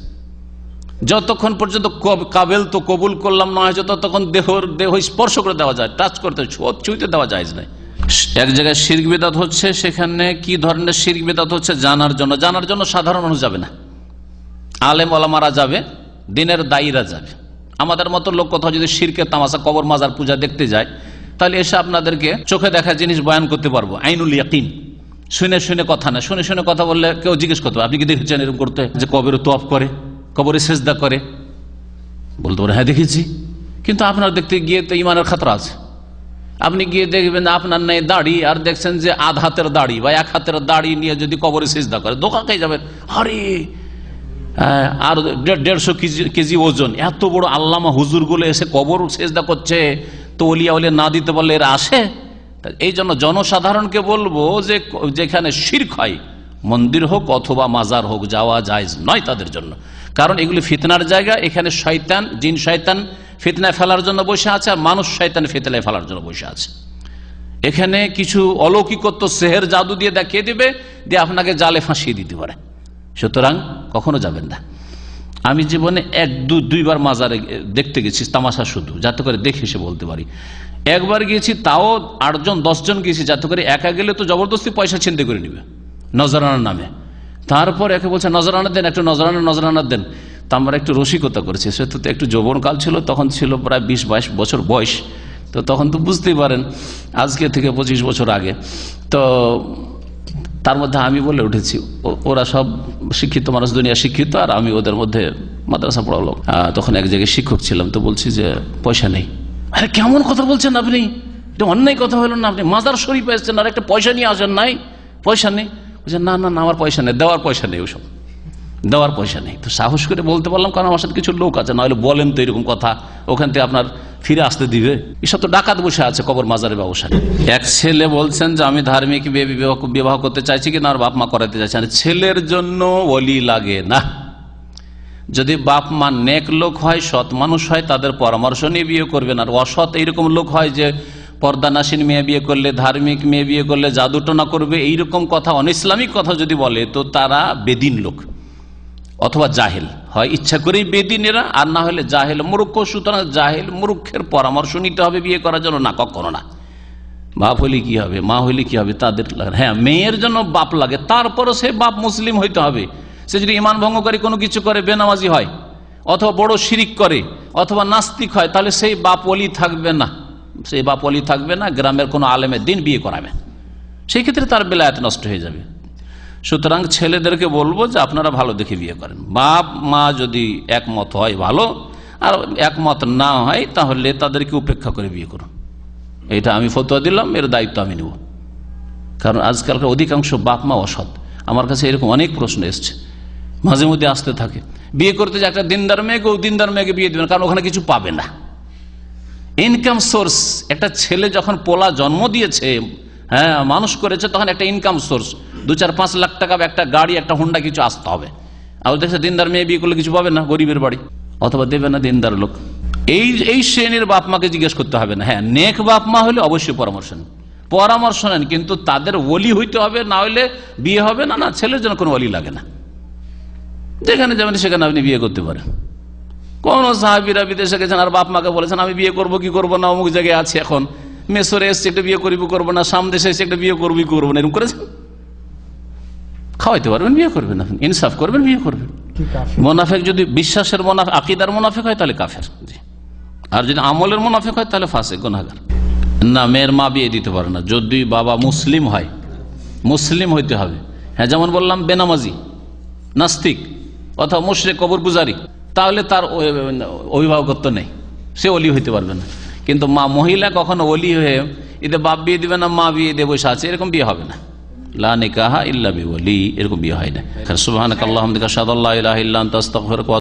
যতক্ষণ পর্যন্ত কাবেল তো কবুল করলাম না হয়েছে ততক্ষণ দেহ স্পর্শ করে দেওয়া যায়, টাচ করতে, ছুঁইতে দেওয়া জায়েজ নাই। এক জায়গায় শিরক বিদআত হচ্ছে, সেখানে কি ধরনের শিরক বিদআত হচ্ছে জানার জন্য সাধারণ মানুষ যাবে না, আলেম ওলামারা যাবে, দিনের দায়ীরা যাবে। আমাদের মতো লোক কোথাও যদি শিরকে তামাশা, কবর মাজার পূজা দেখতে যায়, তাহলে এসে আপনাদেরকে চোখে দেখা জিনিস বয়ান করতে পারবো, আইনুল ইয়াকিন। শুনে শুনে কথা না, শুনে শুনে কথা বললে কেউ জিজ্ঞেস করতে, আপনি কি দেখেছেন এরকম করতে, যে কবরে তোয়াফ করে, কবরে সেজদা করে? বলতে পারে হ্যাঁ দেখেছি। কিন্তু আপনার দেখতে গিয়ে তো ইমানের খাতরা আছে। আপনি গিয়ে দেখবেন আপনার নেই দাড়ি, আর দেখছেন যে আধ হাতের দাড়ি বা 1 হাতের দাড়ি নিয়ে যদি কবরে সেজদা করে, ধোঁকা খেয়ে যাবেন। আরে আর 150 কেজি ওজন, এত বড় আল্লামা হুজুর গুলো এসে কবর সেজদা করছে, তো ওলিয়া ওলিয়া না দিতে বললে এরা আসে? এই জন্য জনসাধারণকে বলবো যে যেখানে শিরক হয়, মন্দির হোক অথবা মাজার হোক, যাওয়া জায়েজ নয় তাদের জন্য। কারণ এগুলি ফিতনার জায়গা, এখানে শয়তান, জিন শয়তান ফিতনায় ফেলার জন্য বসে আছে, আর মানুষ শয়তান ফিতনায় ফেলার জন্য বসে আছে। এখানে কিছু অলৌকিকত্ব, সেহের জাদু দিয়ে দেখিয়ে দিবে, দিয়ে আপনাকে জালে ফাঁসিয়ে দিতে পারে। সুতরাং কখনো যাবেন না। আমি জীবনে 1-2বার মাজারে দেখতে গেছি, তামাশা শুধু, যাতে করে দেখে এসে বলতে পারি। একবার গিয়েছি, তাও 8-10 জন গিয়েছি, যাতে করে একা গেলে তো জবরদস্তি পয়সা ছিনতে করে নিবে নজরানার নামে। তারপর একে বলছে নজরানা দেন, একটু নজরানা দেন। তা আমরা একটু রসিকতা করেছি, সে তো একটু যৌবনকাল ছিল, তখন ছিল প্রায় 20-22 বছর বয়স। তো তখন তো বুঝতেই পারেন, আজকে থেকে 25 বছর আগে। তো তার মধ্যে আমি বলে উঠেছি, ওরা সব শিক্ষিত মানুষ, দুনিয়া শিক্ষিত, আর আমি ওদের মধ্যে মাদ্রাসা পড়া লোক। তখন এক জায়গায় শিক্ষক ছিলাম, তো বলছি যে পয়সা নেই। আরে কেমন কথা বলছেন আপনি, এটা অন্যায় কথা হলো না? আপনি মাজার শরীফে এসেছেন আর একটা পয়সা নিয়ে আসেন নাই? পয়সা নেই? বলছে না না না, আমার পয়সা নেই, দেওয়ার পয়সা নেই, ওসব দেওয়ার পয়সা নেই। তো সাহস করে বলতে পারলাম, কারণ আমার সাথে কিছু লোক আছে, নাহলে বলেন তো এরকম কথা, ওখান থেকে আপনার ফিরে আসতে দিবে? এসব তো ডাকাত বসে আছে কবর মাজারের ব্যবসা। এক ছেলে বলছেন যে আমি ধার্মিক বিবাহ করতে চাইছি, কিন্তু আমার বাপ মা করাতে চাইছে না। ছেলের জন্য ওলি লাগে না। যদি বাপ মা নেক লোক হয়, সৎ মানুষ হয়, তাদের পরামর্শ নিয়ে বিয়ে করবেন। আর অসৎ এইরকম লোক হয় যে পর্দানাসীন মেয়ে বিয়ে করলে, ধার্মিক মেয়ে বিয়ে করলে জাদুটনা করবে, এইরকম কথা, অনইসলামিক কথা যদি বলে, তো তারা বেদিন লোক অথবা জাহেল হয়। ইচ্ছা করেই বেদিন এরা, আর না হলে জাহেল মূর্খ। সুতরাং জাহেল মূর্খের পরামর্শ নিতে হবে বিয়ে করার জন্য, না কখনো না। বাপ হইলে কি হবে, মা হইলে কি হবে, তাদের হ্যাঁ মেয়ের জন্য বাপ লাগে, তারপরও সে বাপ মুসলিম হইতে হবে। সে যদি ঈমান ভঙ্গকারী কোনো কিছু করে, বেনামাজি হয়, অথবা বড় শিরিক করে, অথবা নাস্তিক হয়, তাহলে সেই বাপ ওলি থাকবে না। সেই বাপ ওলি থাকবে না, গ্রামের কোনো আলেমের দিন বিয়ে করাবে, সেই ক্ষেত্রে তার বেলায়েত নষ্ট হয়ে যাবে। সুতরাং ছেলেদেরকে বলবো যে আপনারা ভালো দেখে বিয়ে করেন। বাপ মা যদি একমত হয় ভালো, আর একমত না হয় তাহলে তাদেরকে উপেক্ষা করে বিয়ে করুন। এটা আমি ফতোয়া দিলাম, এর দায়িত্ব আমি নেব। কারণ আজকালকার অধিকাংশ বাপ মা অসৎ। আমার কাছে এরকম অনেক প্রশ্ন এসছে মাঝে মধ্যে আসতে থাকে। বিয়ে করতে যে একটা দিনদার মেয়েকে বিয়ে দেবেন, কারণ ওখানে কিছু পাবে না। ইনকাম সোর্স, একটা ছেলে যখন পোলা জন্ম দিয়েছে, হ্যাঁ, মানুষ করেছে, তখন একটা ইনকাম সোর্স 2-4-5 লাখ টাকা, একটা গাড়ি, একটা হোন্ডা কিছু আসতে হবে। আর দেখছে দিনদার মেয়ে বিয়ে করলে কিছু পাবে না, গরিবের বাড়ি, অথবা দেবে না দিনদার লোক। এই শ্রেণীর বাপ মাকে জিজ্ঞেস করতে হবে না। হ্যাঁ, নেক বাপ মা হলে অবশ্যই পরামর্শ নেন, কিন্তু তাদের ওলি হইতে হবে, না হলে বিয়ে হবে না। ছেলের জন্য কোনো ওলি লাগে না, যেখানে যাবেন সেখানে আপনি বিয়ে করতে পারেন। কোন সাহাবীরা বিদেশে গেছেন আর বাপ মাকে বলেছেন আমি বিয়ে করবো কি করবো না, অমুক জায়গায় আছি, এখন মেসরে এসছে, একটা বিয়ে করবি করবো না, সামনে দেশে এসে একটা বিয়ে করবি করবো না, এরকম করেছেন? খাওয়াইতে পারবেন, বিয়ে করবেন, ইনসাফ করবেন, বিয়ে করবেন। মোনাফেক যদি বিশ্বাসের মোনাফেক, আকিদার মোনাফেক হয় তাহলে কাফের, আর যদি আমলের মোনাফেক হয় তাহলে ফাসিক, গুনাহগার। না, মেয়ের মা বিয়ে দিতে পারে না যদি বাবা মুসলিম হয়, মুসলিম হইতে হবে। হ্যাঁ, যেমন বললাম বেনামাজি, নাস্তিক অথবা মুশরিক, কবর পূজারি, তাহলে তার অভিভাবকত্ব নেই, সে ওলি হইতে পারবে না। কিন্তু মহিলা কখনো ওলি হয়ে এতে বাপ বিয়ে দিবে না, মা বিয়ে দিয়ে বসে আছে, এরকম বিয়ে হবে না। লা নিকাহা ইল্লা বিওয়ালি, এরকম বিয়ে হয় না। সুবহানাকাল্লাহুম্মা ওয়া বিহামদিকা আশহাদু আল্লা ইলাহা ইল্লা আনতা আস্তাগফিরুকা ওয়া